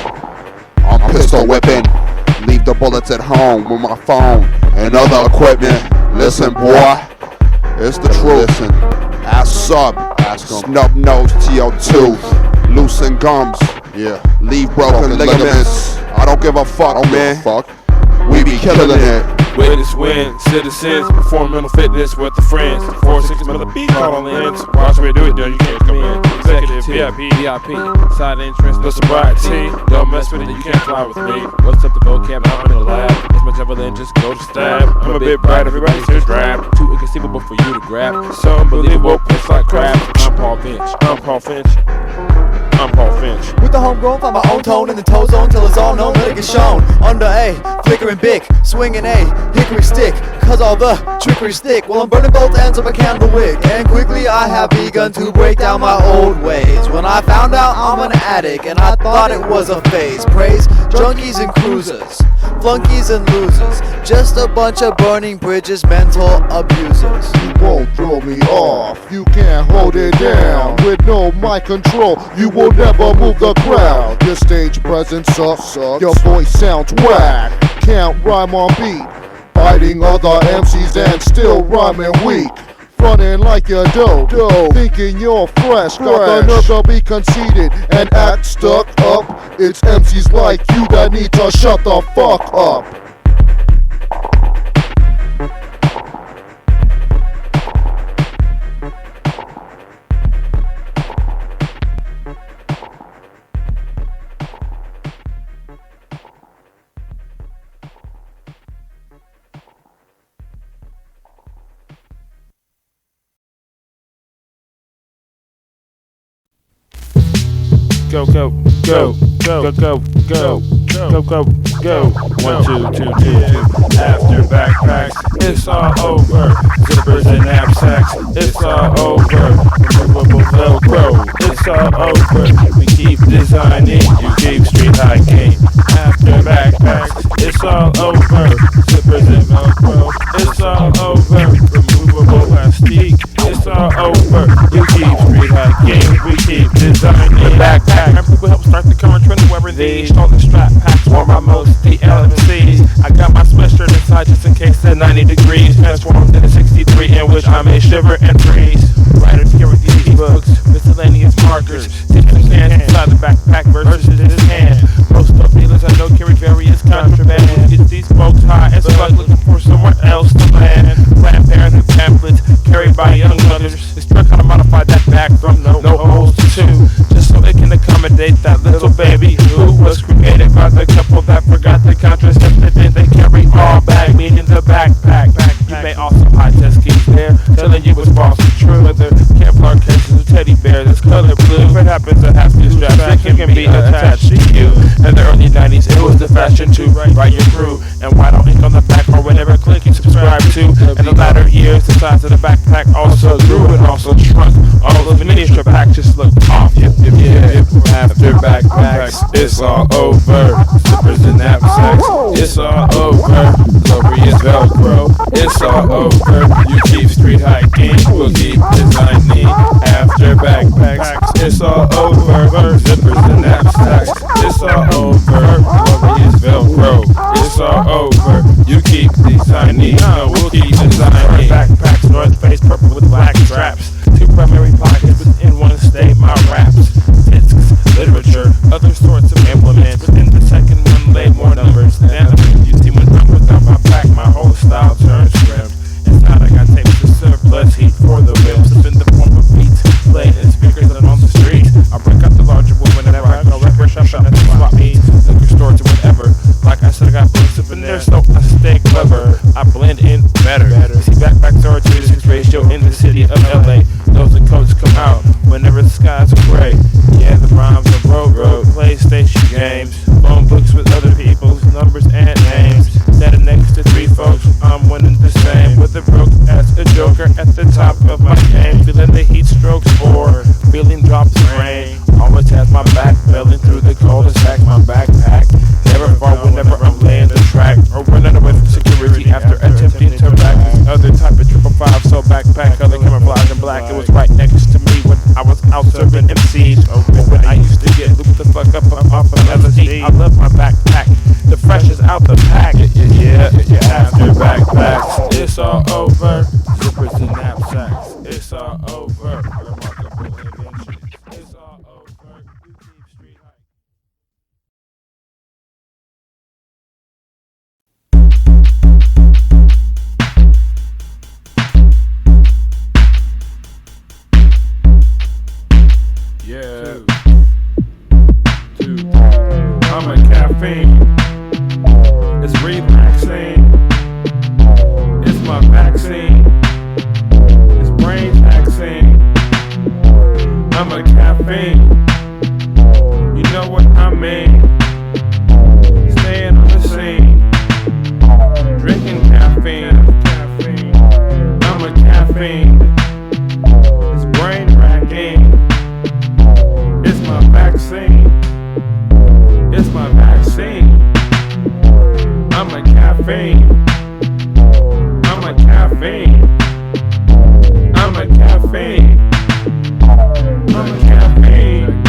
I'm pistol whipping. Leave the bullets at home with my phone and other equipment. Listen, boy, it's the truth. Listen, ask Sub, snub nose to your tooth, loosen gums, yeah, leave broken ligaments. I don't give a fuck, man. We be killing it. Witness win, citizens, perform mental fitness with the friends. 4-6 mother beat all ends. Watch me do it, though, you can't come in. Executive, VIP, side entrance, no sobriety. Don't mess with it, you can't fly with me. What's up the vocab, I'm in the lab. It's my javelin, just go to stab. I'm a bit bright, everybody's here to grab. Too inconceivable for you to grab. So unbelievable, it's like crap. I'm Paul Finch. With the homegrown, find my own tone in the toe zone till it's all known, let it get shown. Under A, flickering bick, swinging A, hickory stick, cause all the trickery stick. Well, I'm burning both ends of a candle wick, and quickly I have begun to break down my old ways. When I found out I'm an addict, and I thought it was a phase. Praise junkies and cruisers, flunkies and losers, just a bunch of burning bridges, mental abusers. You won't throw me off, you can't hold it down. With no mic control, you will never move the crowd. Your stage presence sucks, your voice sounds whack. Can't rhyme on beat, fighting other MCs and still rhyming weak. Frontin' like you're dope, thinking you're fresh. Got the nerve to be conceited and act stuck up. It's MCs like you that need to shut the fuck up. Go, go, go, go, go, go, go, go, go. 1, 2, 2, 2, 2. After backpacks, it's all over. Zippers and knapsacks, it's all over. Removable Velcro, it's all over. We keep designing, you keep street hiking. After backpacks, it's all over. Zippers and Velcro, it's all over. Removable plastique, it's all over. You keep street hiking, we keep designing. Backpack. People help start the current trend of wearing these. Stolen strap packs wore my most the LMCs. I got my sweatshirt inside just in case at 90 degrees. Transformed into 63 in which I may shiver and freeze. Writers carry these books, miscellaneous markers. Different cans inside the backpack versus in his hand. Most dope dealers I know carry various contraband. Get these folks high as fuck looking for somewhere else to land. Planned Parenthood pamphlets carried by young mothers. This truck how to modify that back from no holes to two. Just so it can accommodate that little baby who was created by the couple that forgot the contraceptive and they carry all back, meaning the backpack. You may also hide test keys there, telling you what's false and true. Whether Kevlar cases of teddy bear that's color blue. If it happens to have to strap, it can be attached to you. In the early 90s, it was the fashion to write your crew. And white on ink on the back or whatever click you subscribe to. In the latter years, the size of the backpack also grew and also shrunk. All of the miniature pack just looked off. After backpacks, it's all over. Zippers and knapsacks, it's all over. Glorious Velcro, it's all over. You keep street hiking, we'll keep designing. After backpacks, it's all over. Zippers and knapsacks, it's all over. Glorious Velcro, it's all over. You keep designing, we'll keep designing. Backpacks, North Face, purple with black straps. 2 primary pockets within one stay my raps. Discs, literature, other sorts of implements. Within the second one lay more numbers than you see when I'm without my back, my whole style turns grim. Inside I got tapes to surplus heat for the whips. In the form of beats, playing in speakers and on the street. I break out the larger one whenever I go record shop and swap meets. off the brain. Always has my back, belling through the cul-de-sac, my backpack. Never far whenever I'm laying the track, or running away from security after attempting to rack this other type of 555. So backpack, color camouflage in black. It was right next to me when I was out serving MCs, or when I used to get looped the fuck up off of LSD. I love my backpack, the fresh is out the pack. Yeah, after backpacks, it's all over. Zippers and knapsacks, it's all over. Remarkable invention, it's all over. Street hike. Yeah. Two. I'm a caffeine. It's relaxing. It's my vaccine. It's brain taxing. I'm a caffeine. You know what I mean? Staying on the scene. Drinking caffeine. I'm a caffeine. It's brain racking. It's my vaccine. It's my vaccine. I'm a caffeine. I'm a caffeine. I'm a caffeine. I'm a caffeine.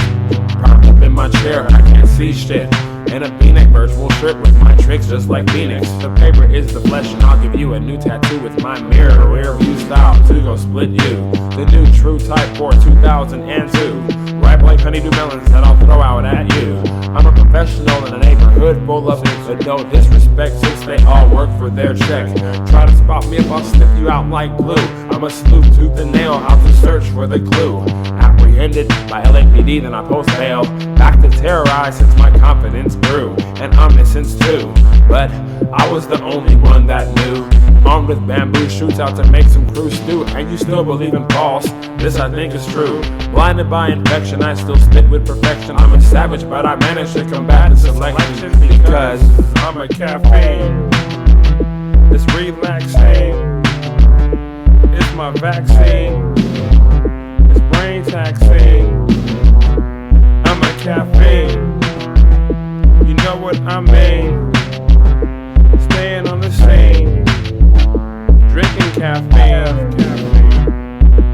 Propped up in my chair, I can't see shit. And a V-neck virtual shirt with my tricks just like Phoenix. The paper is the flesh and I'll give you a new tattoo with my mirror. Where you style to go split you. The new True Type for 2002. Ripe like honeydew melons that I'll throw out at you. I'm a professional in a neighborhood full of it, but no disrespect since they all work for their check. Try to spot me if I'll snip you out like glue. I'm a sleuth tooth and nail out to search for the clue. Apprehended by LAPD, then I post bail. Back to terrorize since my confidence grew, and omniscience too. But I was the only one that knew. Armed with bamboo shoots out to make some crew stew. And you still believe in false? This I think is true. Blinded by infection, I still spit with perfection. I'm a savage, but I managed to combat the selection because I'm a caffeine. It's relaxing. It's my vaccine. It's brain taxing. I'm a caffeine. You know what I mean? Staying on the scene. Drinking caffeine.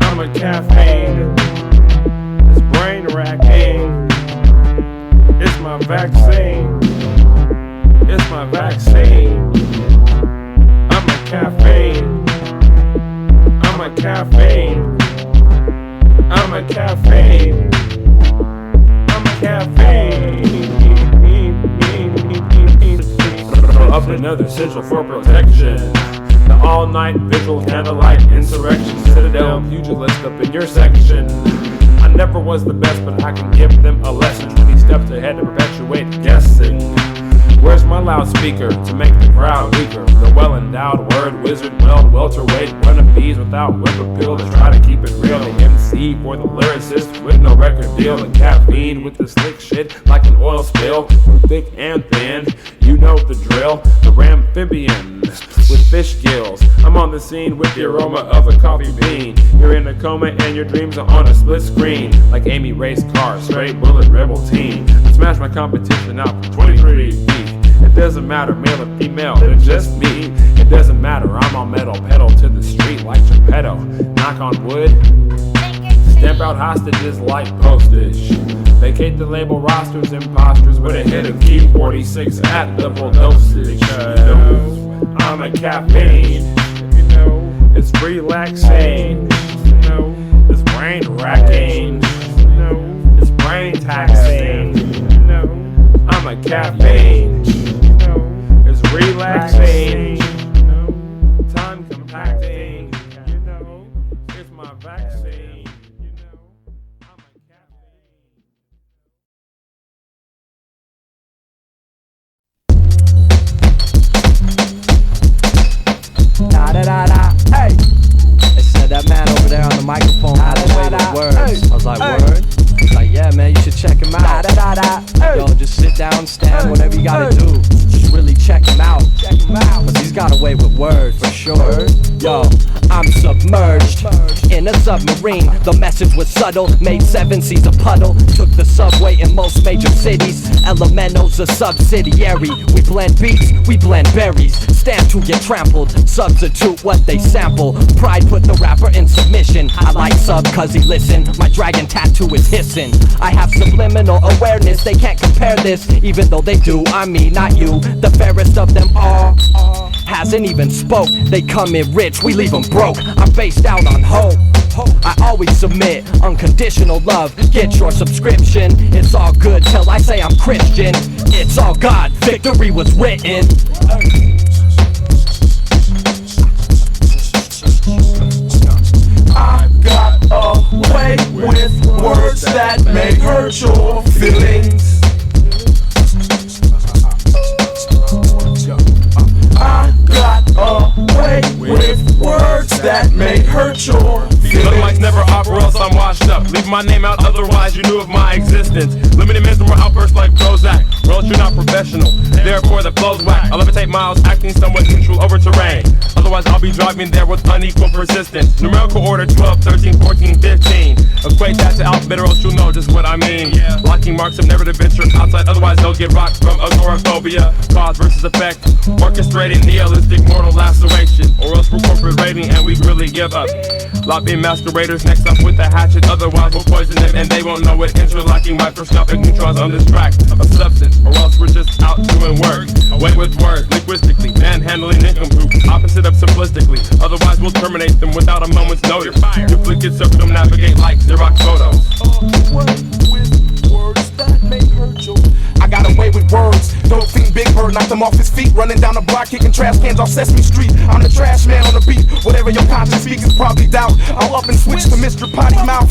I'm a caffeine. It's brain racking. It's my vaccine. It's my vaccine. I'm a caffeine. I'm a caffeine. I'm a caffeine. I'm a caffeine. Up another sigil for protection. The all-night vigil, candlelight insurrection, citadel pugilist up in your section. I never was the best, but I can give them a lesson. 20 steps ahead to perpetuate guessing. Where's my loudspeaker to make the crowd weaker? The well-endowed word wizard, welterweight, wannabes without whip appeal to try to keep it real. The MC for the lyricist with no record deal. The caffeine with the slick shit like an oil spill. Thick and thin, you know the drill. The amphibian with fish gills. I'm on the scene with the aroma of a coffee bean. You're in a coma and your dreams are on a split screen. Like Amy race car, straight bullet rebel teen. I smash my competition out from 23 feet. It doesn't matter, male or female, they're just me. It doesn't matter, I'm on metal, pedal to the street like Geppetto. Knock on wood, stamp out hostages like postage. Vacate the label rosters, imposters with a hit of key 46 at level dosage. I'm a caffeine, it's relaxing, it's brain racking, it's brain taxing. I'm a caffeine, it's relaxing, time compacting, it's my vaccine. Hey! They said that man over there on the microphone had a way with words. I was like, word? He's like, yeah, man, you should check him out. Yo, just sit down, stand, whatever you gotta do. Just really check him out. Cause he's got a way with words for sure. Yo, I'm submerged in a submarine. The message was subtle, made 7 seas a puddle. Took the subway in most major cities. LMNO's a subsidiary. We blend beats, we blend berries. Stand to get trampled, substitute what they sample. Pride put the rapper in submission. I like sub cause he listen. My dragon tattoo is hissing. I have subliminal awareness, they can't compare this. Even though they do, I mean not you. The fairest of them all hasn't even spoke. They come in rich, we leave them broke. I'm based out on hope. I always submit unconditional love. Get your subscription. It's all good till I say I'm Christian. It's all God, victory was written. I got away with words that may hurt your feelings. I got away with words that may hurt your feelings. Otherwise never up or else I'm washed up. Leave my name out, otherwise you knew of my existence. Limited mental outbursts like Prozac, or else you're not professional. Therefore the flow's whack. I levitate miles, acting somewhat neutral over terrain. Otherwise I'll be driving there with unequal persistence. Numerical order 12, 13, 14, 15. Equate that to alphabet or else you'll know just what I mean. Locking marks have never to venture outside, otherwise they'll get rocked from agoraphobia. Cause versus effect, orchestrating nihilistic mortal laceration. Or else we're corporate rating and we really give up. Lopping masqueraders next up with a hatchet, otherwise we'll poison them and they won't know it. Interlocking microscopic neutrons on this track of substance, or else we're just out doing work. Away with words, linguistically, manhandling nincompoop, opposite of simplistically. Otherwise we'll terminate them without a moment's notice. Duplicate circumnavigate like Xerox photos. I got away with words, don't think Big Bird knocked him off his feet. Running down the block, kicking trash cans off Sesame Street. I'm the trash man on the beat, whatever your conscience speaks is probably doubt. I'll up and switch to Mr. Potty Mouth.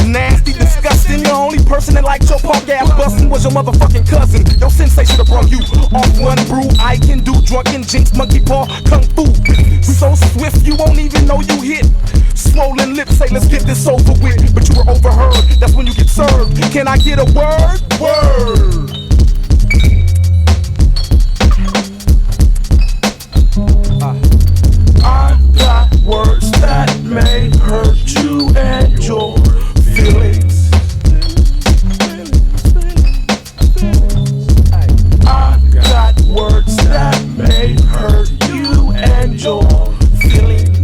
Nasty, disgusting, the only person that liked your punk ass bustin' was your motherfucking cousin. Your sensei should've brung you off one brew. I can do drunken jinx, monkey paw, kung fu. So swift, you won't even know you hit. Swollen lips say let's get this over with, but you were overheard, that's when you get served. Can I get a word? Word! I got words that may hurt you and your feelings. I got words that may hurt you and your feelings.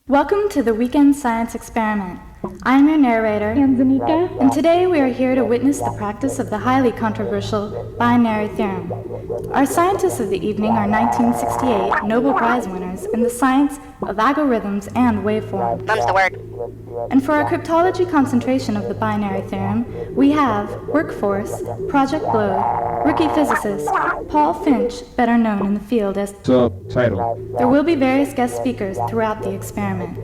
Welcome to the Weekend Science Experiment. I'm your narrator, Anzanika, and today we are here to witness the practice of the highly controversial binary theorem. Our scientists of the evening are 1968 Nobel Prize winners in the science of algorithms and waveform. Mum's the word. And for our cryptology concentration of the binary theorem, we have Workforce, Project Blow, rookie physicist, Paul Finch, better known in the field as Subtitle. There will be various guest speakers throughout the experiment.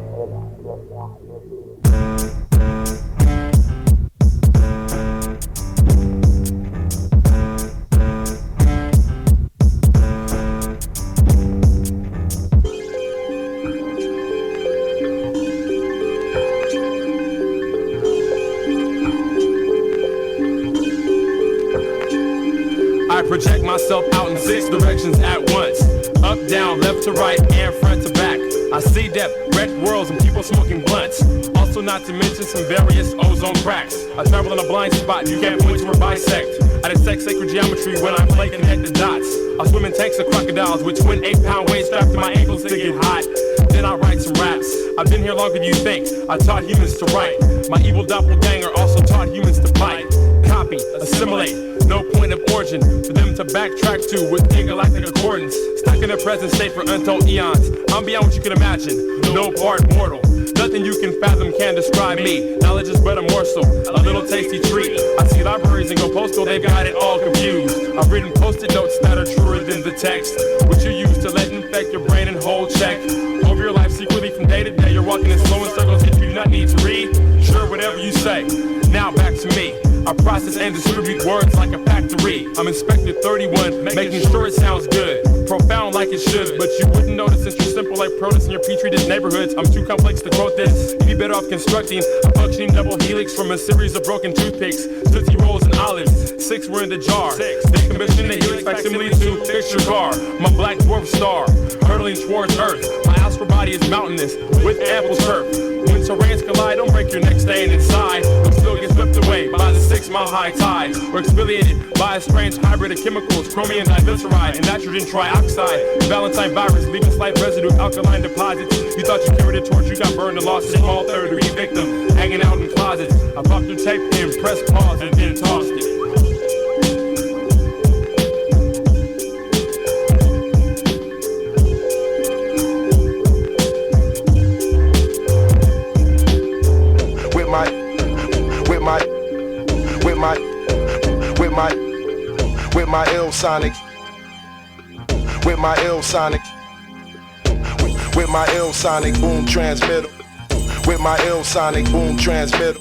I project myself out in 6 directions at once. Up, down, left to right, and front to back. I see depth, wrecked worlds, and people smoking blunts. Also not to mention some various ozone cracks. I travel in a blind spot, you can't point to or bisect. I dissect sacred geometry when I play connected dots. I swim in tanks of crocodiles, which win 8-pound weights strapped to my ankles to get hot. Then I write some raps. I've been here longer than you think. I taught humans to write. My evil doppelganger also taught humans to bite. Copy, assimilate, no point of origin for them to backtrack to with intergalactic accordance. Stuck in a present state for untold eons. I'm beyond what you can imagine, no part mortal. Nothing you can fathom can describe me. Knowledge is but a morsel, a little tasty treat. I see libraries and go postal, they've got it all confused. I've written post-it notes that are truer than the text, which you use to let infect your brain and hold check over your life secretly from day to day. You're walking in slow in circles that you do not need to read. Sure, whatever you say. Now back to me. I process and distribute words like a factory. I'm Inspector 31, making sure it sounds good. Profound like it should, but you wouldn't notice since you're simple like produce in your petri dish neighborhoods. I'm too complex to quote this. You'd be better off constructing a functioning double helix from a series of broken toothpicks, Tootsie Rolls and olives. 6 were in the jar. They commissioned the helix facsimile to fix your car. My black dwarf star, hurtling towards Earth. My astral body is mountainous with ample turf. When terrains collide, don't break your neck staying inside. But still get swept away by the 6-mile-high tide. Or exfoliated by a strange hybrid of chemicals, chromium diglyceride and nitrogen trioxide. Valentine virus leaving slight residue of alkaline deposits. You thought you carried a torch, you got burned and lost a small third-degree victim, hanging out in closets. I popped your tape in, pressed pause, and then tossed it. With my ill sonic, with my ill sonic, with my ill sonic boom transmitter, with my ill sonic boom transmitter,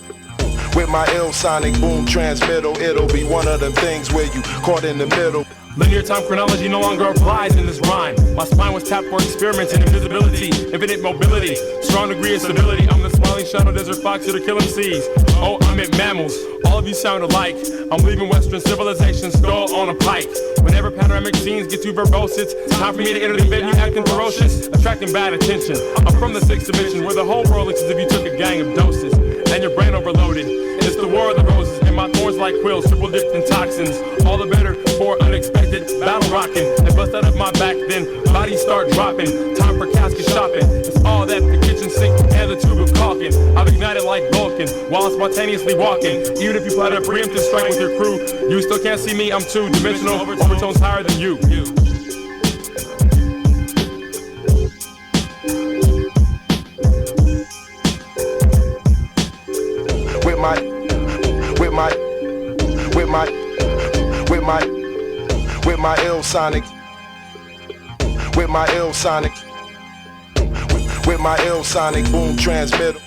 with my ill sonic boom transmitter. It'll be one of them things where you caught in the middle. Linear time chronology no longer applies in this rhyme. My spine was tapped for experiments in invisibility, infinite mobility, strong degree of stability. I'm the smiling shadow desert fox here to kill MCs. Oh, I'm at mammals, all of you sound alike. I'm leaving Western civilization skull on a pike. Whenever panoramic scenes get too verbose, it's time for me to enter the venue acting ferocious, attracting bad attention. I'm from the 6th dimension where the whole world looks as if you took a gang of doses and your brain overloaded. It's the war of the roses and my thorns like quills, triple dipped in toxins. All the better for unexpected battle rocking. They bust out of my back, then bodies start dropping. Time for casket shopping. It's all that the kitchen sink and the tube of caulking. I've ignited like Vulcan while I'm spontaneously walking. Even if you put a preemptive strike with your crew, you still can't see me. I'm two-dimensional, overtones higher than you. With my ill sonic, with my ill sonic, with my ill sonic boom transmitter,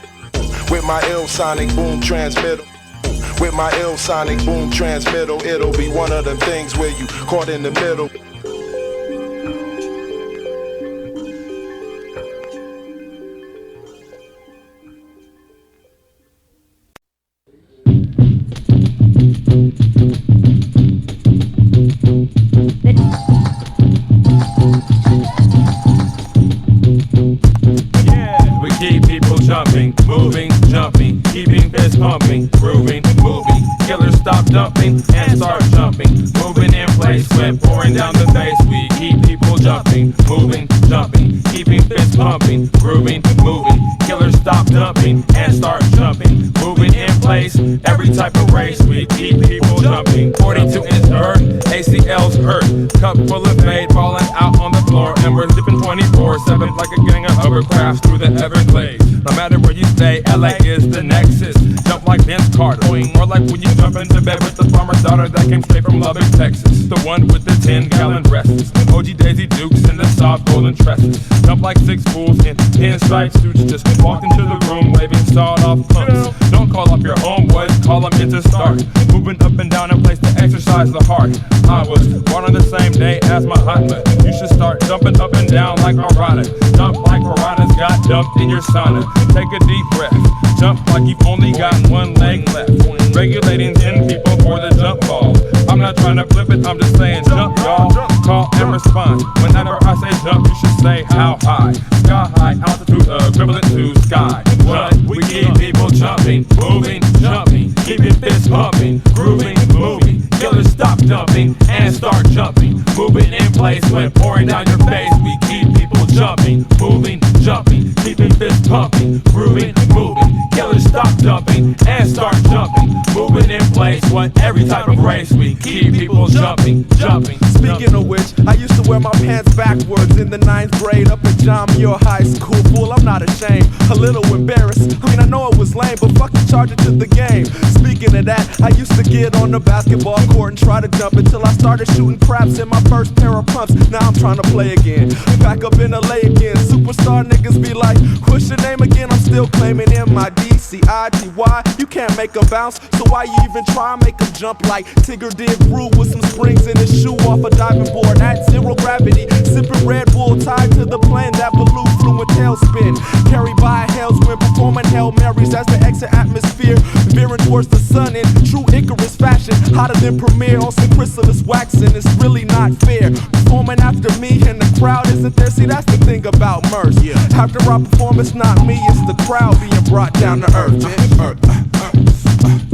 with my ill sonic boom transmitter, with my ill sonic boom transmitter. It'll be one of them things where you caught in the middle. Jumping, moving, jumping, keeping fists pumping, grooving, moving, killers stop dumping and start jumping, moving in place, sweat pouring down the face. We keep people jumping, moving, jumping, keeping fists pumping, grooving, moving, killers stop dumping and start jumping, moving in place. Every type of race, we keep people jumping. 42 is hurt, ACL's hurt, cup full of fade falling out on the floor, and we're zipping 24/7 like a gang of hovercrafts through the Everglades. No matter where you stay, LA is the nexus. Jump like Vince Carter, more like when you jump into bed with the farmer's daughter that came straight from Lubbock, Texas. The one with the 10-gallon breasts, OG Daisy Dukes and the soft golden tresses. Jump like 6 fools in pinstripe suits, just walk into the room waving sawed-off pumps. Don't call up your homeboys, call them in to start. Moving up and down in place to exercise the heart. I was born on the same day as my hotlet. You should start jumping up and down like Arana. Jump like piranhas got dumped in your sauna. Take a deep breath, jump like you've only got one leg left. Regulating 10 people for the jump ball. I'm not trying to flip it, I'm just saying jump, y'all. Call and respond. Whenever I say jump, you should say how high. Sky high altitude equivalent to sky. What? We keep people jumping, moving, jumping, keeping fists pumping, grooving, moving. Killers stop jumping and start jumping, moving in place when pouring down your face. We keep people jumping. jumping, moving, jumping, keeping fists pumping, grooving, moving. Killers stop jumping and start jumping, moving in place. What every type of race we keep people jumping, jumping. Speaking of which, I used to wear my pants backwards in the 9th grade up at John Muir High School. Fool, I'm not ashamed, a little embarrassed. I mean, I know it was lame, but fuck the charge it to the game. Speaking of that, I used to get on the basketball court and try to jump until I started shooting craps in my first pair of pumps. Now I'm trying to play again, back up in LA again. Superstar niggas be like, what's your name again? I'm still claiming M-I-D-C-I-T-Y. You can't make a bounce, so why you even try and make a jump like Tigger did Brew with some springs in his shoe off a diving board at 0 gravity, sipping Red Bull tied to the plane that balloon flew in tailspin, carried by a Hellswind, performing Hail Marys as the exit atmosphere, veering towards the sun in true Icarus fashion, hotter than Premiere on some chrysalis waxing. It's really not fair, performing after me and the crowd isn't there. See, that's the thing about MURS. After I perform, it's not me, it's the crowd being brought down to earth.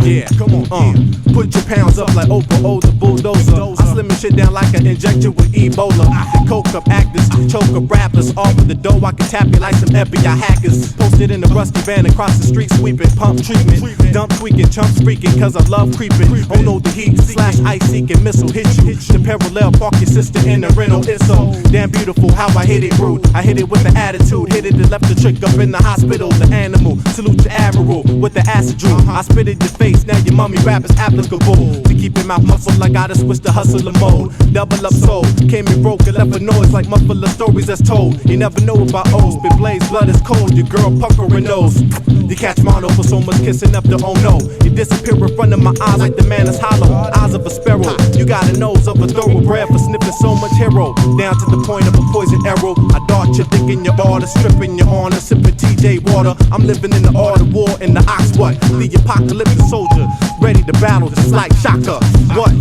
Yeah, come on, put your pounds up like Oprah, the bulldozer. I slim and shit down like an injector with Ebola. Coke up actors, choke up rappers. Off with the dough, I can tap you like some FBI hackers. Posted in a rusty van across the street, sweeping, pump treatment. Dump tweaking, chump freaking, cause I love creeping. Oh no, the heat, slash ice seeking, missile hit you. The parallel, park your sister in the rental. It's so damn beautiful how I hit it rude. I hit it with the attitude, hit it and left the trick up in the hospital. The animal, salute your admiral with the acid drool. I spit in your face. Now your mummy rap is applicable. To keep your mouth muffled, I gotta switch to hustler mode. Double up soul, came and broke and left a noise like muffler stories that's told. You never know about O's, but blaze blood is cold. Your girl puckering nose. You catch mono for so much kissing up the oh no. You disappear in front of my eyes like the man is hollow. Eyes of a sparrow. You got a nose of a thoroughbred for sniffing so much hero. Down to the point of a poison arrow. I dart your dick in your order, stripping your honor, sipping TJ water. I'm living in the art of war in the ox what? The apocalyptic soldier, ready to battle just like Shaka. What?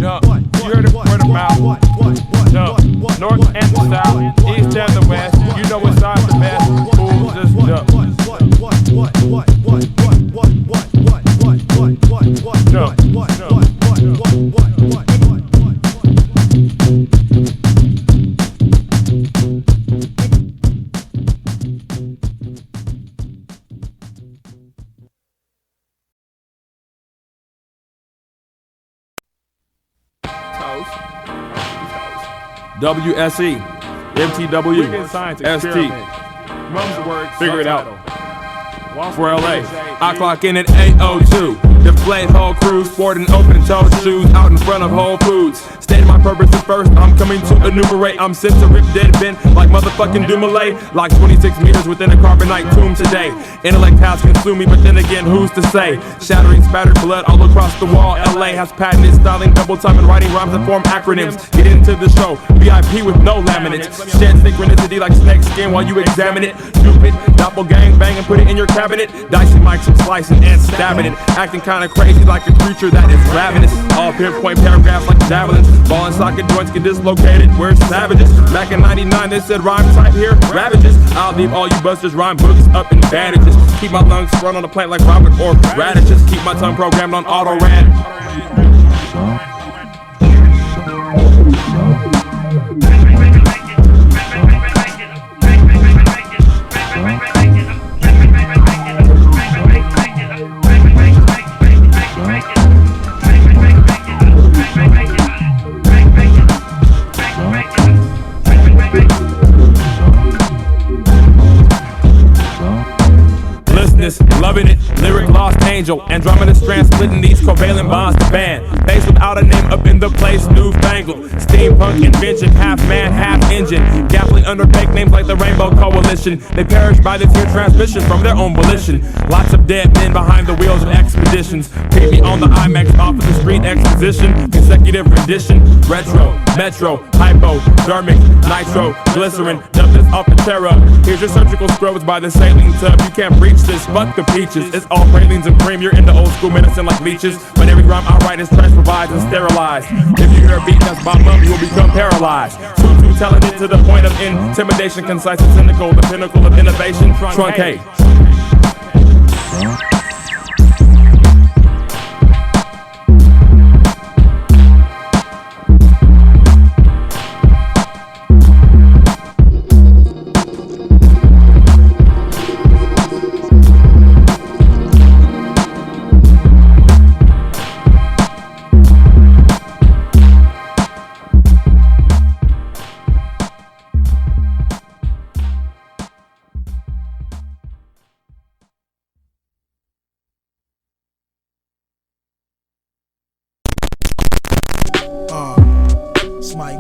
Jump. You heard it word of mouth. Jump. North and the south, east and the west. You know what side's the best. Fools just jump. W.S.E. M.T.W. Weekend Science S.T. Experiment. Figure it out. For LA, I clock in at 8:02. Deflate whole crew, sporting open-toed shoes out in front of Whole Foods. Stating my purpose is first, I'm coming to enumerate. I'm sent to rip dead bent like motherfucking Dumoulin. Like 26 meters within a carbonite tomb today. Intellect has consumed me, but then again, who's to say? Shattering spattered blood all across the wall. LA has patented styling, double time and writing rhymes that form acronyms. Get into the show, VIP with no laminates. Shed synchronicity like snake skin while you examine it. Stupid, doppelgang bang and put it in your cabinet. Dicing mics and slicing and stabbing it. Acting kinda crazy like a creature that is ravenous. All pinpoint paragraphs like javelins. Ball and socket joints get dislocated. We're savages. Back in 99 they said rhyme type here, ravages. I'll leave all you busters rhyme books up in bandages. Keep my lungs sprung on the plant like Robert or radishes. Keep my tongue programmed on auto rad. Loving it, lyric lost angel, Andromeda strand splitting these covalent bonds to band. Face without a name up in the place, newfangled. Steampunk invention, half man, half engine. Gappling under fake names like the Rainbow Coalition. They perish by this here transmission from their own volition. Lots of dead men behind the wheels of expeditions. Peep me on the IMAX off of the street exposition. Consecutive rendition, retro, metro, hypodermic, nitro, glycerin. Dump this off the terra. Here's your surgical scrubs by the saline tub. You can't breach this, fuck the peaches. It's all pralines and cream, you're into old school medicine like leeches. But every rhyme I write is transcribed and sterilized. If you hear a beat that's bottom up, you will become paralyzed. Too talented to the point of intimidation. Concise and cynical, the pinnacle of innovation. Trunkhate.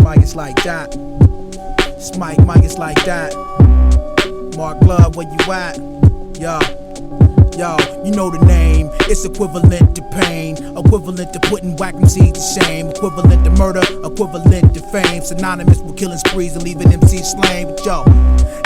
Mike, it's like that. It's Mike, it's like that. Mark Love, where you at? Yo, you know the name. It's equivalent to pain, equivalent to putting whack MCs to shame, equivalent to murder, equivalent to fame, synonymous with killing sprees and leaving MCs slain. But yo,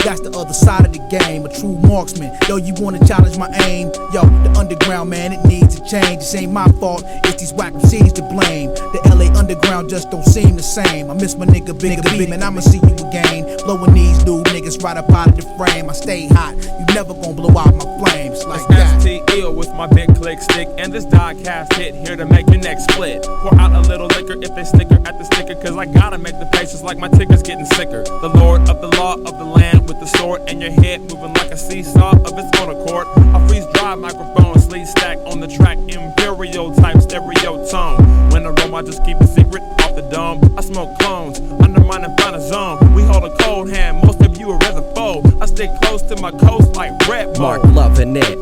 that's the other side of the game, a true marksman. Yo, you wanna challenge my aim? Yo, the underground, man, it needs to change. This ain't my fault, it's these whack MCs to blame. The LA underground just don't seem the same. I miss my nigga Bigger B, man, I'ma see you again. Blowing these new niggas right up out of the frame. I stay hot, you never gon' blow out my flames like that. STL with my big click stick and this diecast hit here to make your neck split. Pour out a little liquor if they snicker at the sticker, cause I gotta make the patience like my ticker's getting sicker. The lord of the law of the land with the sword in your head moving like a seesaw of its own accord. A freeze dry microphone, sleeve stack on the track, imperial type stereo tone. When I roam I just keep a secret off the dome. I smoke clones, undermine and find a zone. We hold a cold hand, most of you are rather fold. I stick close to my coast like Red Bull. Mark loving it.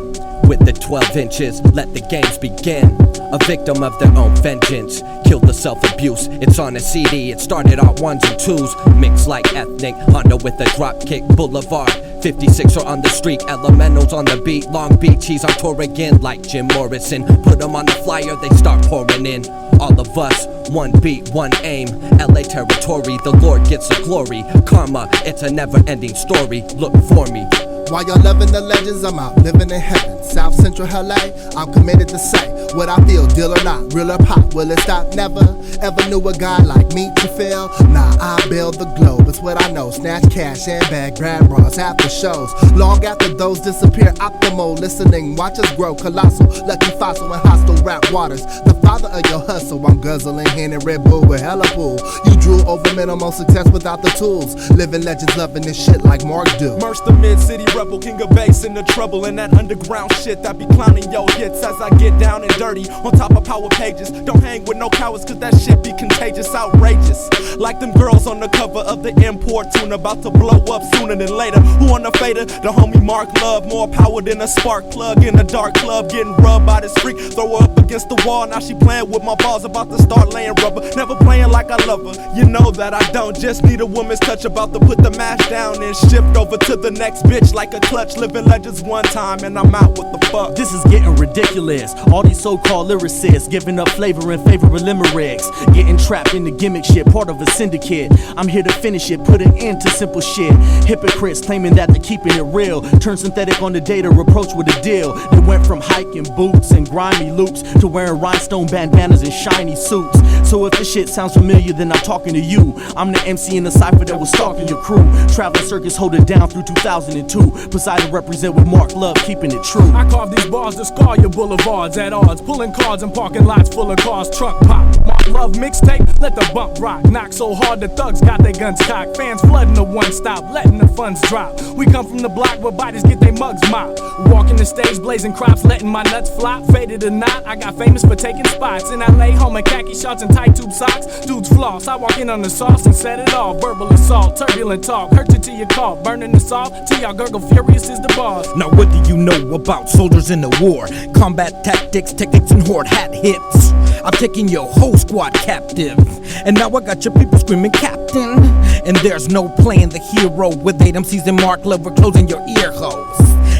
With the 12 inches, let the games begin. A victim of their own vengeance. Kill the self-abuse, it's on a CD. It started on 1s and 2s. Mixed like ethnic, Honda with a drop kick. Boulevard, 56 are on the street. LMNO's on the beat, Long Beach, he's on tour again. Like Jim Morrison, put them on the flyer, they start pouring in. All of us, one beat, one aim. LA territory, the Lord gets the glory. Karma, it's a never-ending story. Look for me. While y'all loving the legends, I'm out living in heaven. South Central LA, I'm committed to say what I feel, deal or not, real or pop, will it stop? Never ever knew a guy like me to fail. Nah, I build the globe, it's what I know. Snatch cash and bag, grab bras after shows. Long after those disappear, optimal listening, watch us grow colossal. Lucky fossil and hostile rap waters. The father of your hustle, I'm guzzling Hen and Red Bull with hella pool. You drool over minimal success without the tools. Living legends loving this shit like Mark do. MURS the mid-city rebel, king of bass in the trouble. And that underground shit that be clowning your hits as I get down and dirty on top of power pages. Don't hang with no cowards cause that shit be contagious, outrageous. Like them girls on the cover of the import tune, about to blow up sooner than later. Who on the fader? The homie Mark Love. More power than a spark plug in a dark club, getting rubbed by this freak. Throw her up against the wall, now she playing with my balls, about to start laying rubber. Never playing like I love her, you know that I don't. Just need a woman's touch, about to put the mash down and shift over to the next bitch like a clutch. Living legends one time and I'm out, what the fuck? This is getting ridiculous. All these so-called lyricists giving up flavor in favor of limericks. Getting trapped in the gimmick shit, part of a syndicate. I'm here to finish it, put an end to simple shit. Hypocrites claiming that they're keeping it real, turn synthetic on the data, approach with a deal. They went from hiking boots and grimy loops to wearing rhinestone bandanas and shiny suits. So if this shit sounds familiar, then I'm talking to you. I'm the MC in the cypher that was stalking your crew. Traveling circus, hold it down through 2002. Poseidon represent with Mark Love, keeping it true. I carve these bars to scar your boulevards at odds, pulling cards in parking lots full of cars, truck pop. Mark Love mixtape, let the bump rock. Knock so hard the thugs got their guns cocked. Fans flooding the one stop, letting the funds drop. We come from the block where bodies get their mugs mopped. Walking the stage, blazing crops, letting my nuts flop. Faded or not, I got famous for taking spots. In LA, home in khaki shorts and tight tube socks. Dudes floss, I walk in on the sauce and set it off. Verbal assault, turbulent talk, hurt you till you cough. Burning the salt, till y'all gurgle furious is the boss. Now what do you know about soldiers in the war? Combat tactics, techniques, and horde hat hits. I'm taking your whole squad captive, and now I got your people screaming captain. And there's no playing the hero with 8 MCs and Mark Love, we're closing your ear holes.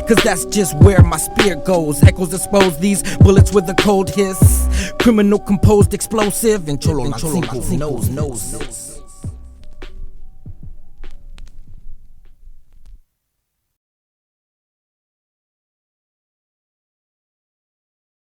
Cause that's just where my spear goes. Echoes expose these bullets with a cold hiss. Criminal composed explosive and Xololanxinxo knows.